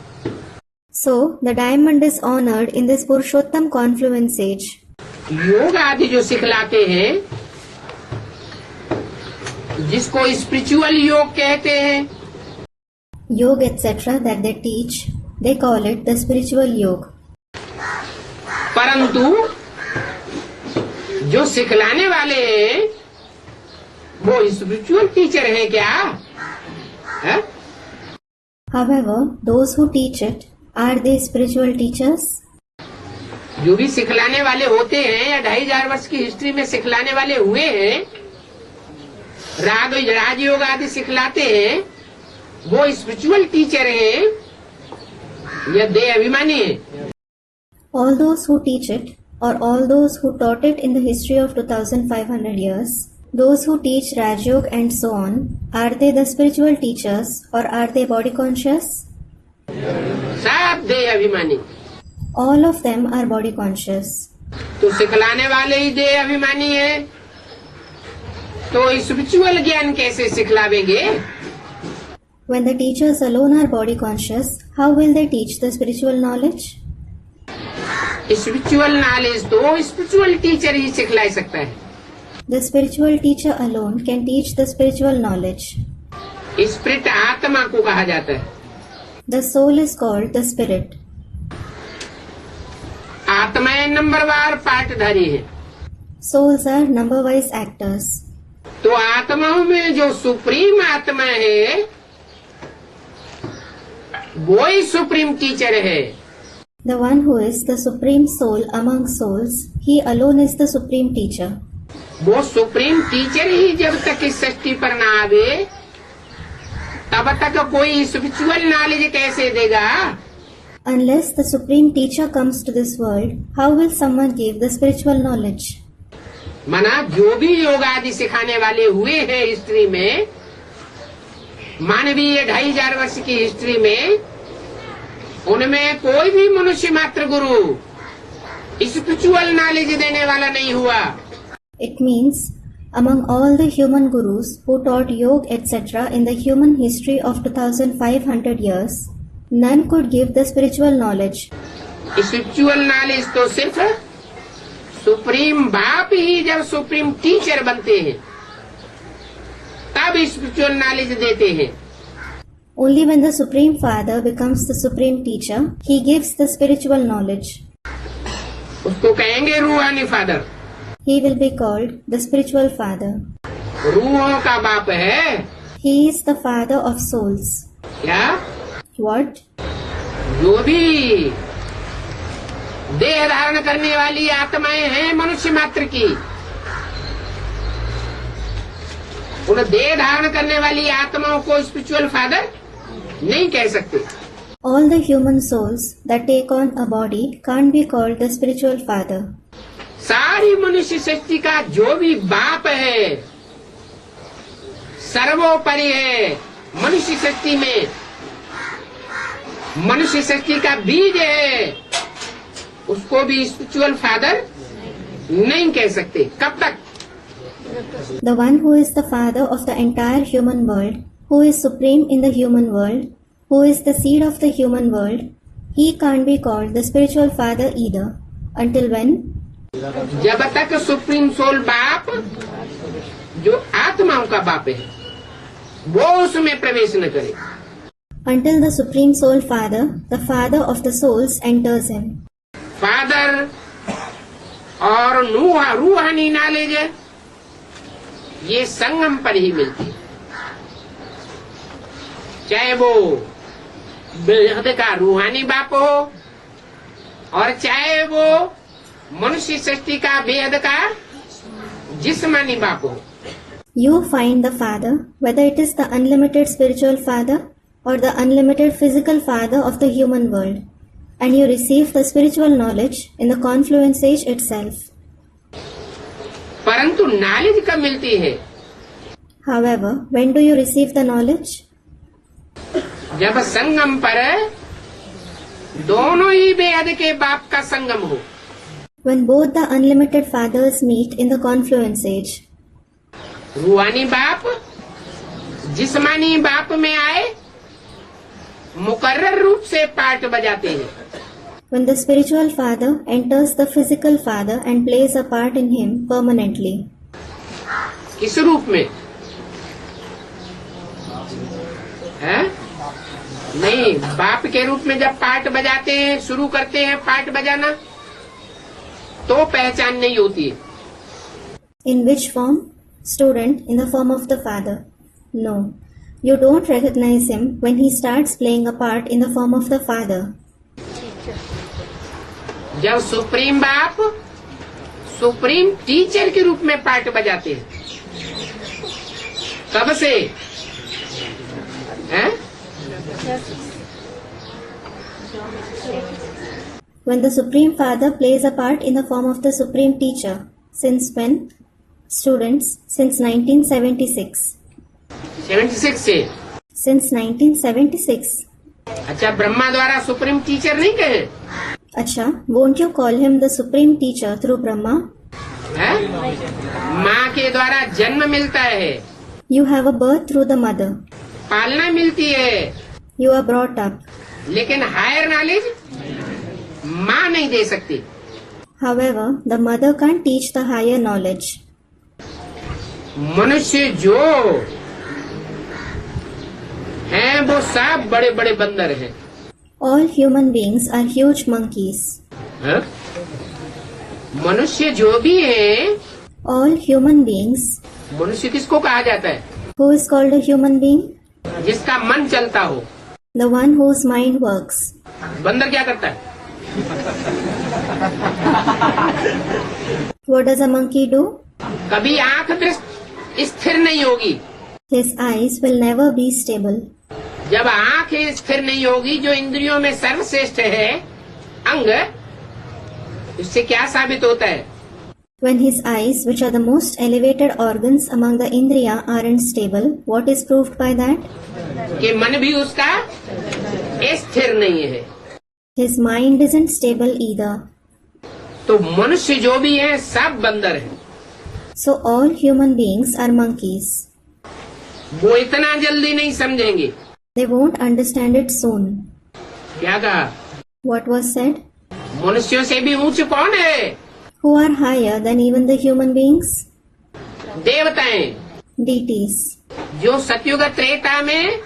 So the diamond is honored in this Purushottam confluence age. योग आदि जो सिखलाते हैं, जिसको स्पिरिचुअल योग कहते हैं, Yoga etc. that they teach, they call it the spiritual yoga. परंतु जो सिखलाने वाले हैं वो स्पिरिचुअल टीचर हैं क्या? है? However, those who teach it, are they spiritual teachers? जो भी सिखलाने वाले होते हैं या 2500 वर्ष की हिस्ट्री में सिखलाने वाले हुए हैं, राजयोग आदि सिखलाते हैं, वो स्पिरिचुअल टीचर हैं या देह अभिमानी हैं? All those who teach it, or all those who taught it in the history of 2500 years, those who teach Rajyog and so on, are they the spiritual teachers or are they body conscious? सब देह अभिमानी। All of them are body conscious. तो सिखलाने वाले ही देह अभिमानी है, तो spiritual ज्ञान कैसे सिखलावेंगे? When the teachers alone are body conscious, how will they teach the spiritual knowledge? Spiritual knowledge तो स्पिरिचुअल टीचर ही सिखला सकता है। The spiritual teacher alone can teach the spiritual knowledge. Spirit आत्मा को कहा जाता है। The soul is called the spirit. आत्माएं नंबरवार पार्टधारी है। Souls are number-wise actors. तो आत्माओं में जो सुप्रीम आत्मा है वो ही सुप्रीम टीचर है। The one who is the supreme soul among souls, he alone is the supreme teacher. वो सुप्रीम टीचर ही जब तक इस सृष्टि पर ना आवे तब तक कोई स्पिरिचुअल नॉलेज कैसे देगा? Unless the supreme teacher comes to this world, how will someone give the spiritual knowledge? मना जो भी योग आदि सिखाने वाले हुए हैं हिस्ट्री में, मानवीय 2500 वर्ष की हिस्ट्री में, उनमें कोई भी मनुष्य मात्र गुरु स्पिरिचुअल नॉलेज देने वाला नहीं हुआ। It means, among all the human gurus who taught yoga etc. in the human history of 2500 years, none could give the spiritual knowledge. Spiritual knowledge तो सिर्फ सुप्रीम बाप ही जब सुप्रीम टीचर बनते हैं तब स्पिरिचुअल नॉलेज देते हैं। Only when the Supreme Father becomes the Supreme Teacher, he gives the spiritual knowledge. उसको कहेंगे रूहानी father. He will be called the Spiritual Father. रूहों का बाप है। He is the Father of souls. क्या? What? जो भी देह धारण करने वाली आत्माएं हैं मनुष्य मात्र की, उन देह धारण करने वाली आत्माओं को स्पिरिचुअल फादर नहीं कह सकते। All the human souls that take on a body can't be called the Spiritual Father. सारी मनुष्य सृष्टि का जो भी बाप है, सर्वोपरि है मनुष्य सृष्टि में, मनुष्य सृष्टि का बीज है, उसको भी स्पिरिचुअल फादर नहीं कह सकते। कब तक? The one who is the father of the entire human world, who is supreme in the human world, who is the seed of the human world, he can't be called the spiritual father either. Until when? जब तक supreme soul बाप, जो आत्माओं का बाप है, वो उसमें प्रवेश न करे। Until the supreme soul father, the father of the souls, enters him. Father और रूहानी नॉलेज ये संगम पर ही मिलती है, चाहे वो बेहद का रूहानी बाप हो और चाहे वो मनुष्य सृष्टि का बेहद का जिस्मानी बाप हो। You find the father, whether it is the unlimited spiritual father or the unlimited physical father of the human world, and you receive the spiritual knowledge in the confluence age itself. परंतु knowledge कब मिलती है? However, when do you receive the knowledge? जब संगम पर दोनों ही बेहद के बाप का संगम हो। When both the unlimited fathers meet in the confluence age. रूहानी बाप जिस्मानी बाप में आए, मुकर्रर रूप से पार्ट बजाते हैं। When the spiritual father enters the physical father and plays a part in him permanently. किस रूप में? है? नहीं, बाप के रूप में जब पार्ट बजाते हैं, शुरू करते हैं पार्ट बजाना, तो पहचान नहीं होती है। In which form? Student, in the form of the father. No, you don't recognize him when he starts playing a part in the form of the father. जब सुप्रीम बाप सुप्रीम टीचर के रूप में पार्ट बजाते हैं, कब से? हैं? When the supreme father plays a part in the form of the supreme teacher. Since when? Students, since 1976. 76 से? Since 1976. अच्छा, ब्रह्मा द्वारा सुप्रीम टीचर नहीं कहे? Acha, won't you call him the supreme teacher through Brahma? है? माँ के द्वारा जन्म मिलता है, You have a birth through the mother. पालना मिलती है, You are brought up. लेकिन हायर नॉलेज माँ नहीं दे सकती। However, the mother can't teach the higher knowledge. मनुष्य जो हैं वो सब बड़े बड़े बंदर हैं। All human beings are huge monkeys. हैं? मनुष्य जो भी हैं, All human beings. मनुष्य किसको कहा जाता है? Who is called a human being? जिसका मन चलता हो। The one whose mind works. बंदर क्या करता है? What does a monkey do? कभी आंख दृष्टि स्थिर नहीं होगी। His eyes will never be stable. जब आंख स्थिर नहीं होगी, जो इंद्रियों में सर्वश्रेष्ठ है अंग, इससे क्या साबित होता है? When his eyes, which are the most elevated organs among the indriya, aren't stable, what is proved by that? कि मन भी उसका स्थिर नहीं है। His mind isn't stable either. तो मनुष्य जो भी है सब बंदर है। So all human beings are monkeys. वो इतना जल्दी नहीं समझेंगे। They won't understand it soon. क्या कहा? What was said? मनुष्यों से भी ऊंच कौन है? Who are higher than even the human beings? देवताएं, Deities. जो सतयुग त्रेता में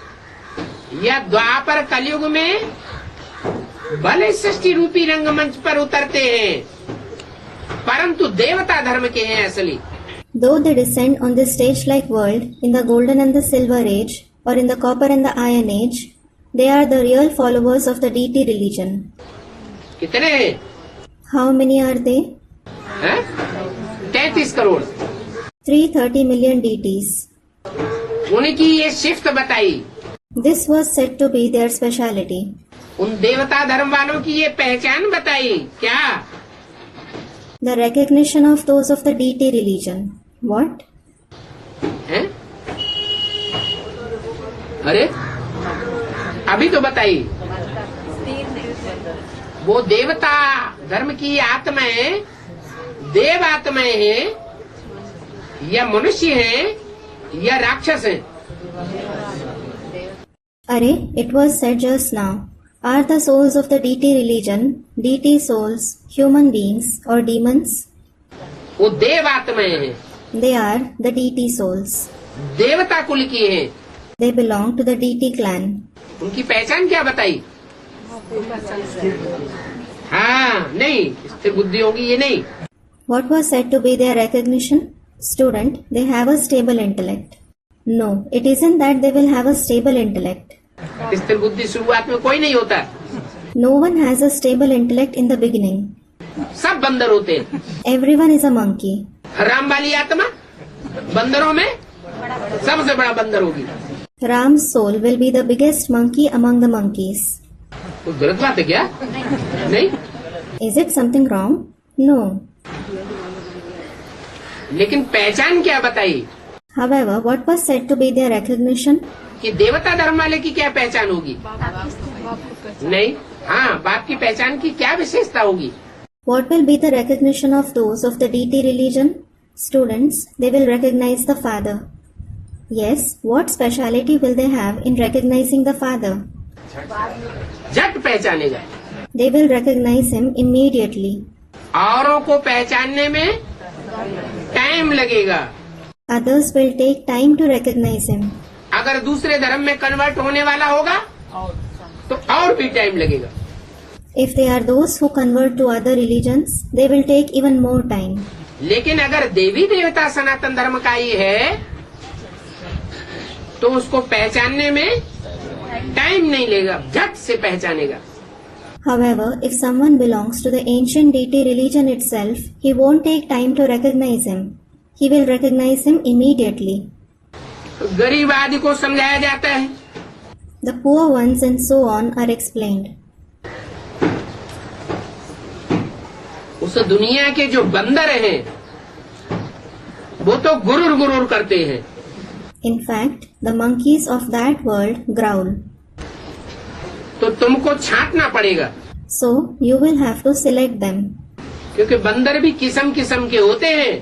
या द्वापर कलयुग में भले सृष्टि रूपी रंगमंच पर उतरते हैं, परंतु देवता धर्म के हैं असली। Though they descend on this stage-like world in the golden and the silver age, or in the copper and the iron age, they are the real followers of the deity religion. कितने? How many are they? हैं? 33 crore. 330 million deities. उनकी ये shift बताई। This was said to be their speciality. उन देवता धर्म वालों की ये पहचान बताई। क्या? The recognition of those of the deity religion. What? हैं? अरे अभी तो बताई। वो देवता धर्म की आत्माएं देव आत्माएं हैं या मनुष्य हैं या राक्षस हैं? Arey, it was said just now. Are the souls of the deity religion, deity souls, human beings or demons? वो देव आत्माएं हैं, They are the deity souls. देवता कुल की हैं। They belong to the deity clan. उनकी पहचान क्या बताई? हाँ, नहीं, स्थिर बुद्धि होगी ये नहीं। What was said to be their recognition? Student, they have a stable intellect. No, it isn't that they will have a stable intellect. स्थिर बुद्धि शुरुआत में कोई नहीं होता, No one has a stable intellect in the beginning. सब बंदर होते हैं। Everyone is a monkey. Ram वाली आत्मा बंदरों में सबसे बड़ा बंदर होगी। Ram's soul will be the biggest monkey among the monkeys. तो गलत बात है क्या? नहीं, Is it something wrong? No. लेकिन पहचान क्या बताई? However, what was said to be their recognition? कि देवता धर्म वाले की क्या पहचान होगी? नहीं, हाँ, बाप की पहचान की क्या विशेषता होगी? What will be the recognition of those of the deity religion? Students, they will recognize the Father. Yes, what speciality will they have in recognizing the Father? झट पहचानेगा। They will recognize him immediately. औरों को पहचानने में time लगेगा। Others will take time to recognize him. अगर दूसरे धर्म में कन्वर्ट होने वाला होगा तो और भी टाइम लगेगा। If they are those who convert to other religions, they will take even more time. लेकिन अगर देवी देवता सनातन धर्म का ही है तो उसको पहचानने में टाइम नहीं लगेगा, झट से पहचानेगा। However, if someone belongs to the ancient deity religion itself, he won't take time to recognize him. He will recognize him immediately. गरीब आदि को समझाया जाता है, The poor ones and so on are explained. उस दुनिया के जो बंदर हैं वो तो गुरुर गुरुर करते हैं। In fact, the monkeys of that world growl. तो तुमको छांटना पड़ेगा, So, you will have to select them. क्योंकि बंदर भी किस्म किस्म के होते हैं।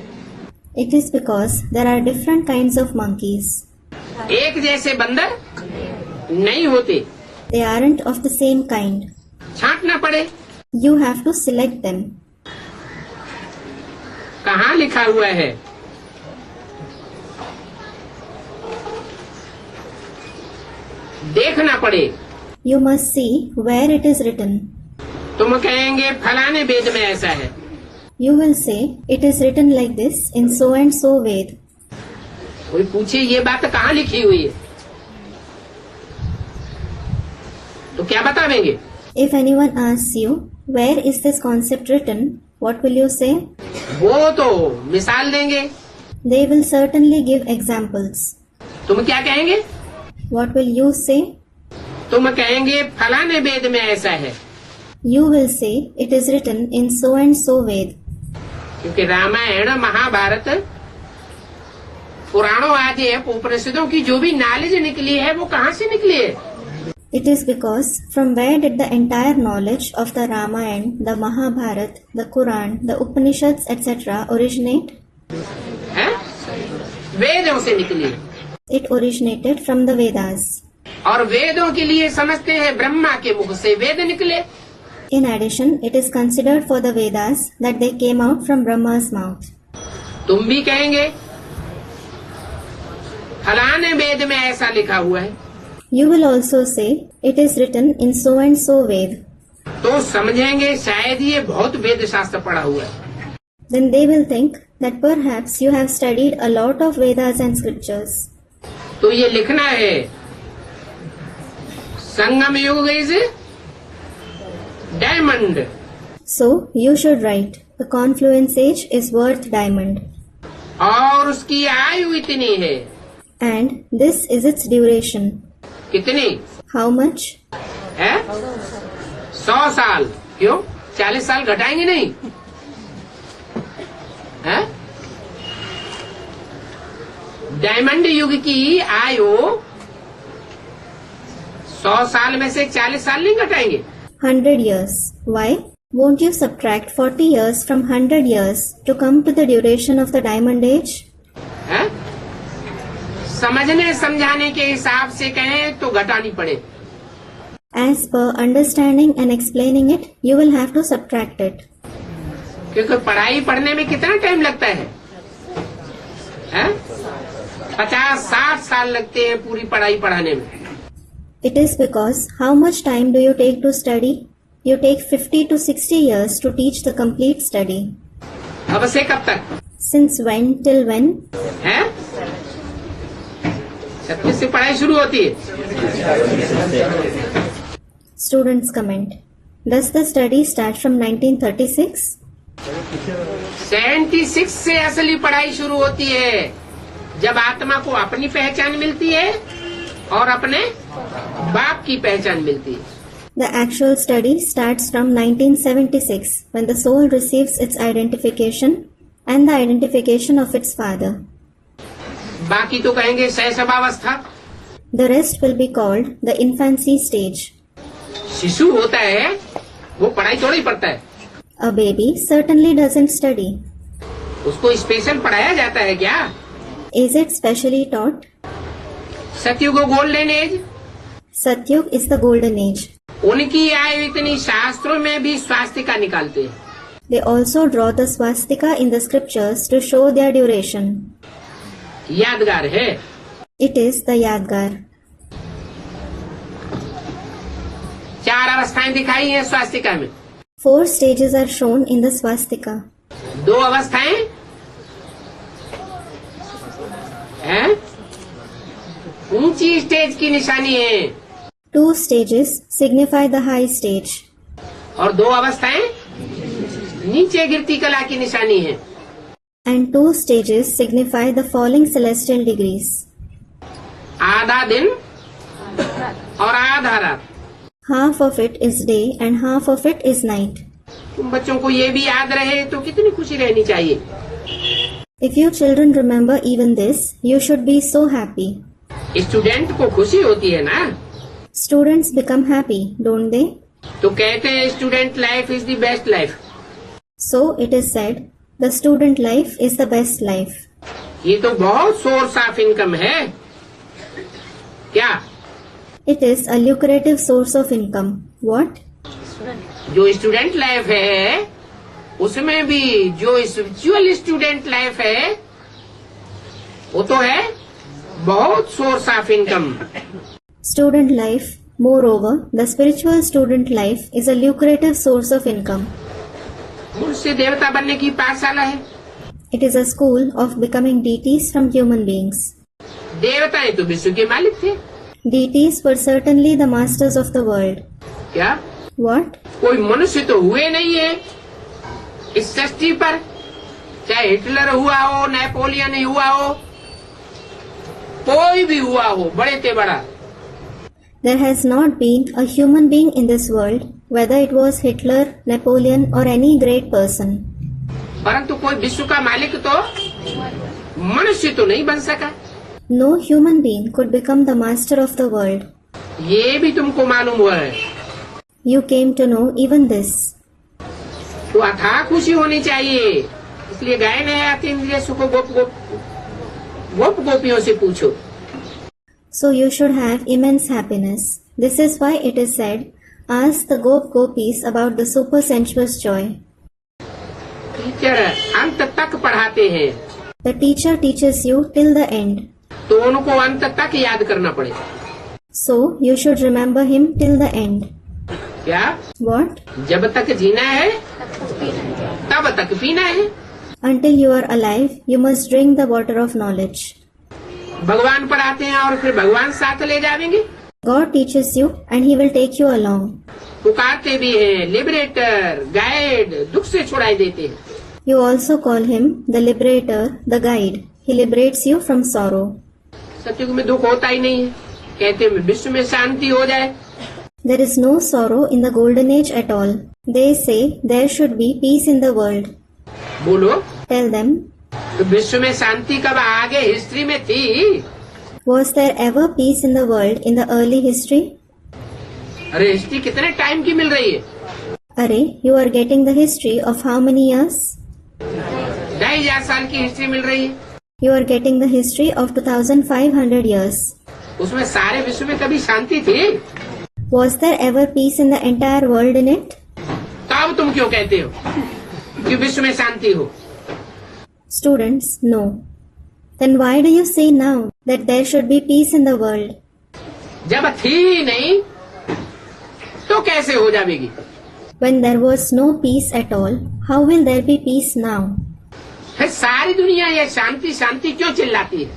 It is because there are different kinds of monkeys. एक जैसे बंदर नहीं होते, They aren't of the same kind. छांटना पड़े। You have to select them. कहाँ लिखा हुआ है? देखना पड़े। You must see where it is written. तुम कहेंगे फलाने वेद में ऐसा है, You will say, it is written like this in so and so Ved. कोई पूछे ये बात कहाँ लिखी हुई है तो क्या बतावेंगे? If anyone asks you, where is this concept written, what will you say? वो तो मिसाल देंगे। They will certainly give examples. तुम क्या कहेंगे? What will you say? तुम कहेंगे फलाने वेद में ऐसा है, You will say, it is written in so and so Ved. क्योंकि रामायण महाभारत पुराणों आदि है, उपनिषदों की जो भी नॉलेज निकली है वो कहाँ से निकली है? It is because from where did the entire knowledge of the Ramayana, the Mahabharata, the Quran, the Upanishads, etc. originate? है? वेदों से निकली है। It originated from the Vedas. और वेदों के लिए समझते हैं ब्रह्मा के मुख से वेद निकले। In addition, it is considered for the Vedas that they came out from Brahma's mouth. तुम भी कहेंगे फलाने वेद में ऐसा लिखा हुआ है, You will also say, it is written in so and so Ved. तो समझेंगे शायद ये बहुत वेद शास्त्र पढ़ा हुआ है। Then they will think that perhaps you have studied a lot of Vedas and scriptures. तो ये लिखना है संगम युग is diamond. So, you should write, the confluence age is worth diamond. और उसकी आयु इतनी है। And this is its duration. कितनी How much? है? 100 साल। क्यों? 40 साल घटाएंगे नहीं है? डायमंड युग की आयु 100 साल में से 40 साल नहीं घटाएंगे। 100 years. Why? Won't you subtract 40 years from 100 years to come to the duration of the Diamond Age? है? समझने समझाने के हिसाब से कहें तो घटानी पड़े. As per understanding and explaining it, you will have to subtract it. क्योंकि पढ़ाई पढ़ने में कितना टाइम लगता है? 50-60 साल लगते हैं पूरी पढ़ाई पढ़ाने में. It is because how much time do you take to study? You take 50 to 60 years to teach the complete study. अब से कब तक? Since when till when? है? 36 से पढ़ाई शुरू होती है. Students comment. Does the study start from 1936? 76 से असली पढ़ाई शुरू होती है, जब आत्मा को अपनी पहचान मिलती है और अपने बाप की पहचान मिलती है. The actual study starts from 1976 when the soul receives its identification and the identification of its father. बाकी तो कहेंगे शैशवावस्था. The rest will be called the infancy stage. शिशु होता है वो पढ़ाई थोड़ी पढ़ता है. A baby certainly doesn't study. उसको स्पेशल पढ़ाया जाता है क्या? Is it specially taught? सतयुग golden age. Satyug is the golden age. उनकी आयु इतनी, शास्त्रों में भी स्वास्तिका निकालते हैं. They also draw the swastika in the scriptures to show their duration. यादगार है. It is the Yadgar. 4 अवस्थाएं दिखाई हैं स्वास्तिका में. 4 stages are shown in the swastika. 2 अवस्थाएं हैं, ऊंची स्टेज की निशानी है. 2 stages signify the high stage. और 2 अवस्थाएं नीचे गिरती कला की निशानी है. And 2 stages signify the falling celestial degrees. आधा दिन और आधा रात. Half of it is day and half of it is night. तुम बच्चों को ये भी याद रहे तो कितनी खुशी रहनी चाहिए. If you children remember even this, you should be so happy. Student को खुशी होती है ना. Students become happy, don't they? तो कहते हैं student life is the best life. So it is said, the student life is the best life. ये तो बहुत सोर्स ऑफ इनकम है. क्या? It is a lucrative source of income. What? जो student life है उसमें भी जो स्पिरिचुअल स्टूडेंट लाइफ है वो तो है बहुत source of income. Student life, moreover, the spiritual student life is a lucrative source of income. मुझसे देवता बनने की पाठशाला है. It is a school of becoming deities from human beings. देवताएं तो विश्व के मालिक थे. Deities were certainly the masters of the world. क्या? What? कोई मनुष्य तो हुए नहीं है इस सृष्टि पर, चाहे हिटलर हुआ हो, नेपोलियन हुआ हो, कोई भी हुआ हो, बड़े ते बड़ा. There has not been a human being in this world, whether it was Hitler, Napoleon or any great person. परंतु कोई विश्व का मालिक तो मनुष्य तो नहीं बन सका. No human being could become the master of the world. ये भी तुमको मालूम हुआ है. You came to know even this. तो अथाह खुशी होनी चाहिए. इसलिए गायन है अतीन्द्रिय सुख गोप गोपियों से पूछो. So you should have immense happiness. This is why it is said, ask the gopis about the super sensuous joy. Teacher अंत तक पढ़ाते हैं. The teacher teaches you till the end. तो उनको अंत तक याद करना पड़ेगा. So you should remember him till the end. क्या? What? जब तक जीना है तब तक पीना है. Until you are alive, you must drink the water of knowledge. भगवान पढ़ाते हैं और फिर भगवान साथ ले जाएंगे. God teaches you and he will take you along. पुकारते भी हैं लिबरेटर, गाइड, दुख से छुड़ाई देते हैं. You also call him the liberator, the guide. He liberates you from sorrow. सतयुग में दुख होता ही नहीं है. कहते हैं विश्व में शांति हो जाए. There is no sorrow in the golden age at all. They say there should be peace in the world. बोलो. Tell them. तो विश्व में शांति कब आगे हिस्ट्री में थी? Was there ever peace in the world in the early history? अरे history कितने टाइम की मिल रही है? Arey, you are getting the history of how many years? 2500 साल की हिस्ट्री मिल रही है। You are getting the history of 2500 years. उसमें सारे विश्व में कभी शांति थी? Was there ever peace in the entire world in it? तो अब तुम क्यों कहते हो कि विश्व में शांति हो? Students, no. Then why do you say now that there should be peace in the world? जब थी ही नहीं तो कैसे हो जाएगी? When there was no peace at all, how will there be peace now? फिर सारी दुनिया ये शांति शांति क्यों चिल्लाती है?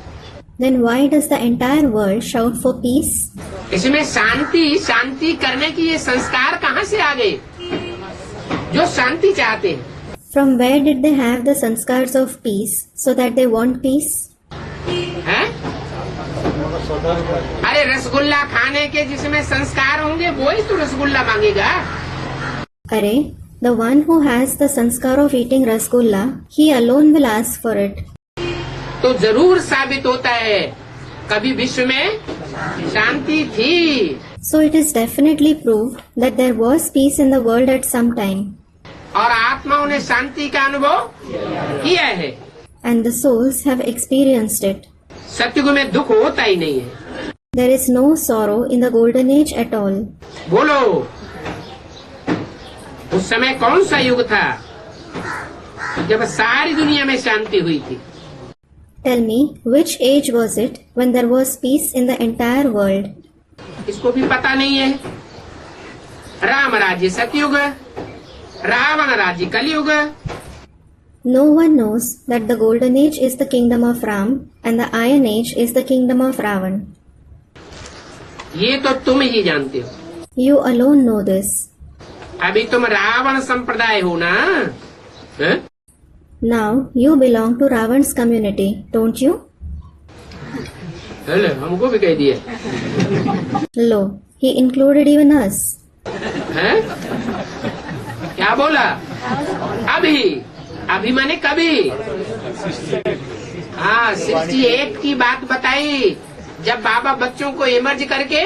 Then why does the entire world shout for peace? इसमें शांति शांति करने की ये संस्कार कहाँ से आ गए जो शांति चाहते हैं? From where did they have the sanskars of peace so that they want peace? हैं? अरे रसगुल्ला खाने के जिसमें संस्कार होंगे वो ही तो रसगुल्ला मांगेगा। Arey, the one who has the sanskar of eating rasgulla, he alone will ask for it. तो जरूर साबित होता है कभी विश्व में शांति थी। So it is definitely proved that there was peace in the world at some time, और आत्माओं ने शांति का अनुभव किया है। and the souls have experienced it. सत्युग में दुख होता ही नहीं है। There is no sorrow in the golden age at all. बोलो उस समय कौन सा युग था जब सारी दुनिया में शांति हुई थी? Tell me, which age was it when there was peace in the entire world? इसको भी पता नहीं है। राम राज्य सतयुग, रावण राज्य कलयुग। No one knows that the golden age is the kingdom of Ram and the iron age is the kingdom of Ravan. ये तो तुम ही जानते हो। You alone know this. अभी तुम रावण संप्रदाय हो ना? हैं? Now you belong to Ravan's community, don't you? Hello, हमको भी कह दिया। Lo, he included even us. हैं? क्या बोला? अभी अभी माने कभी? हाँ 68 की बात बताई जब बाबा बच्चों को इमर्ज करके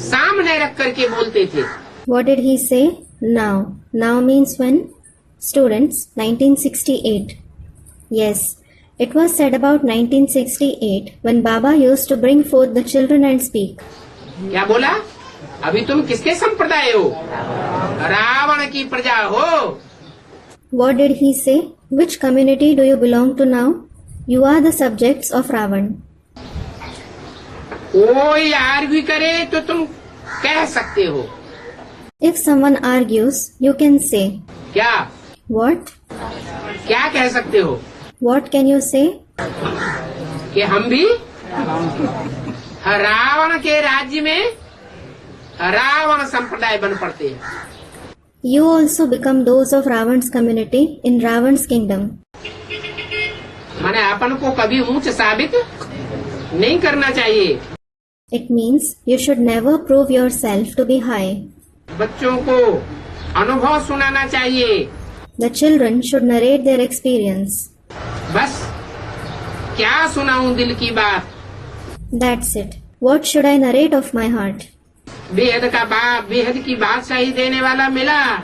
सामने रख करके बोलते थे। What did he say? Now. Now means when? Students, 1968. Yes, it was said about 1968 when Baba used to bring forth the children and speak. क्या बोला? अभी तुम किसके संप्रदाय हो? रावण की प्रजा हो। What did he say? Which community do you belong to now? You are the subjects of Ravan. कोई आर्ग्यू करे तो तुम कह सकते हो। If someone argues, you can say. क्या? What? क्या कह सकते हो? What can you say? कि हम भी रावण के राज्य में रावण संप्रदाय बन पड़ते हैं। You also become those of Ravan's community in Ravan's kingdom. माने अपन को कभी ऊंच साबित नहीं करना चाहिए। It means you should never prove yourself to be high. बच्चों को अनुभव सुनाना चाहिए। The children should narrate their experience. बस क्या सुनाऊं दिल की बात? That's it. What should I narrate of my heart? बेहद का बाप बेहद की बादशाही देने वाला मिला।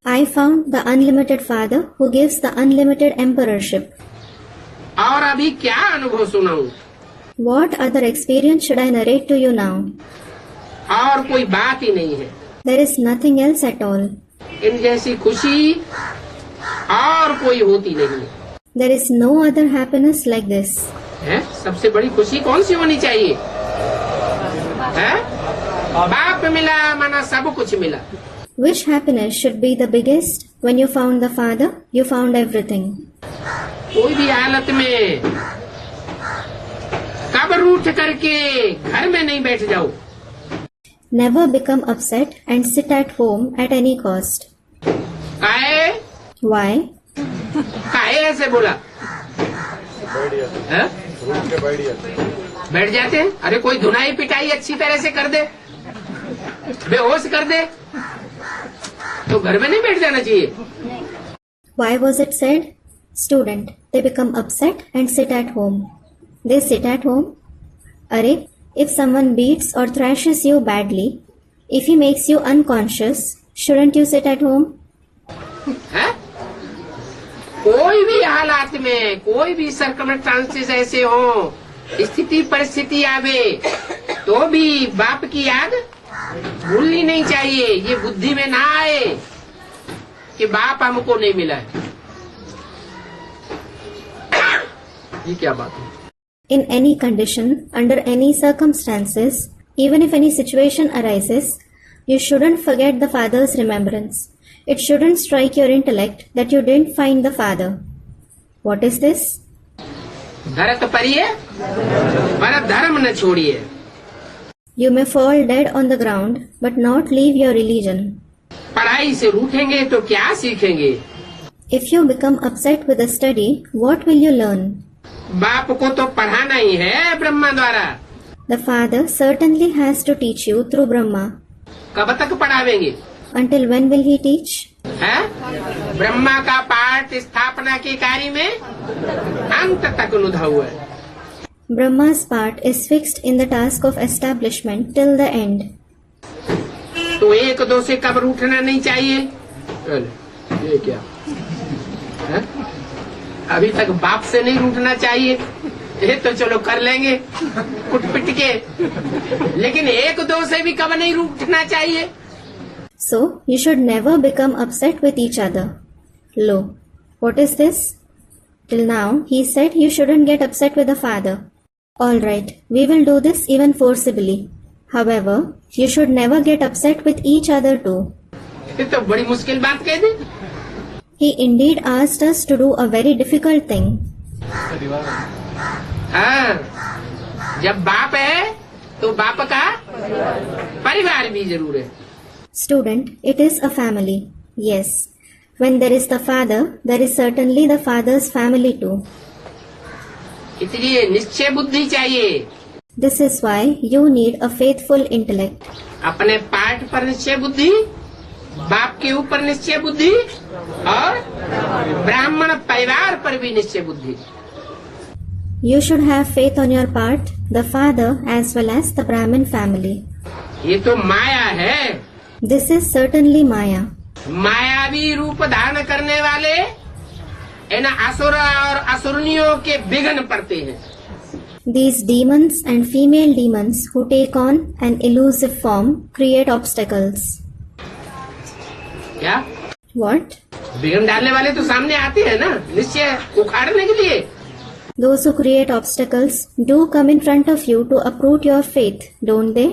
I found the unlimited Father who gives the unlimited emperorship. और अभी क्या अनुभव सुनाऊं? What other experience should I narrate to you now? और कोई बात ही नहीं है। There is nothing else at all. इन जैसी खुशी और कोई होती नहीं है। There is no other happiness like this. है? सबसे बड़ी खुशी कौन सी होनी चाहिए? है? बाप मिला माना सब कुछ मिला। Which happiness should be the biggest? When you found the Father, you found everything. कोई भी हालत में कब्र उठ करके घर में नहीं बैठ जाओ। Never become upset and sit at home at any cost. काहे? Why? काहे ऐसे बोला? है? बैठ जाते हैं। अरे कोई धुनाई पिटाई अच्छी तरह से कर दे, बेहोश कर दे, तो घर में नहीं बैठ जाना चाहिए। Why was it said? Student, they become upset and sit at home. They sit at home. Arey, if someone beats or thrashes you badly, If he makes you unconscious, shouldn't you sit at home? है? कोई भी हालात में, कोई भी circumstances ऐसे हो, स्थिति परिस्थिति आवे, तो भी बाप की याद भूलनी नहीं चाहिए। ये बुद्धि में ना आए कि बाप हमको नहीं मिला है। ये क्या बात है? In any condition, under any circumstances, even if any situation arises, you shouldn't forget the Father's remembrance. It shouldn't strike your intellect that you didn't find the Father. What is this? धरत परिये पर धर्म न छोड़िए। You may fall dead on the ground, but not leave your religion. पढ़ाई से रूठेंगे तो क्या सीखेंगे? If you become upset with a study, what will you learn? बाप को तो पढ़ाना ही है ब्रह्मा द्वारा। The Father certainly has to teach you through Brahma. कब तक पढ़ावेंगे? Until when will he teach? है? ब्रह्मा का पाठ स्थापना के कार्य में अंत तक अनुधा हुआ है। Brahma's part is fixed in the task of establishment till the end. तो एक दो से कब रूठना नहीं चाहिए? ये क्या है? अभी तक बाप से नहीं रूठना चाहिए, ये तो चलो कर लेंगे कुट पिट के, लेकिन एक दो से भी कब नहीं रूठना चाहिए? So, you should never become upset with each other. Lo, what is this? Till now, he said you shouldn't get upset with the Father. Alright, we will do this even forcibly. However, you should never get upset with each other too. ये तो बड़ी मुश्किल बात कह दी। He indeed asked us to do a very difficult thing. हाँ, जब बाप है तो बाप का परिवार भी जरूर है। Student, it is a family. Yes. When there is the Father, there is certainly the Father's family too. इसलिए निश्चय बुद्धि चाहिए। This is why you need a faithful intellect. अपने पाठ पर निश्चय बुद्धि, बाप के ऊपर निश्चय बुद्धि और ब्राह्मण परिवार पर भी निश्चय बुद्धि। You should have faith on your part, the Father as well as the Brahmin family. ये तो माया है। This is certainly Maya. मायावी रूप धारण करने वाले इन असुर और असुरनियों के विघ्न पड़ते हैं। These demons and female demons who take on an elusive form create obstacles. क्या? What? विघ्न डालने वाले तो सामने आते हैं ना, निश्चय उखाड़ने के लिए। Those who create obstacles do come in front of you to uproot your faith, don't they?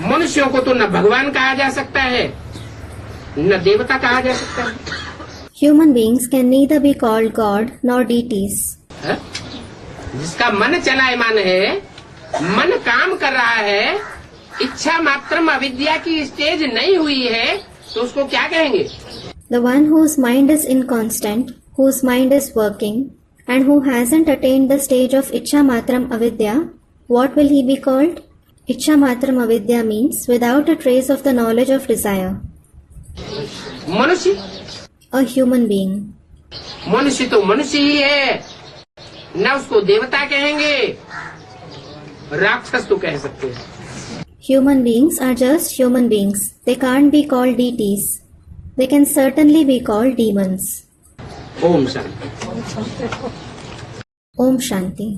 मनुष्यों को तो न भगवान कहा जा सकता है, न देवता कहा जा सकता है। Human beings can neither be called God nor deities. है? जिसका मन चलायमान है, मन काम कर रहा है, इच्छा मात्रम अविद्या की स्टेज नहीं हुई है, तो उसको क्या कहेंगे? The one whose mind is inconstant, whose mind is working, and who hasn't attained the stage of Ichha Matram Avidya, what will he be called? Ichha Matram Avidya means without a trace of the knowledge of desire. मनुष्य, A human being. मनुष्य तो मनुष्य ही है, न उसको देवता कहेंगे, राक्षस तो कह सकते हैं। Human beings are just human beings. They can't be called deities. They can certainly be called demons. Om Shanti. Om Shanti.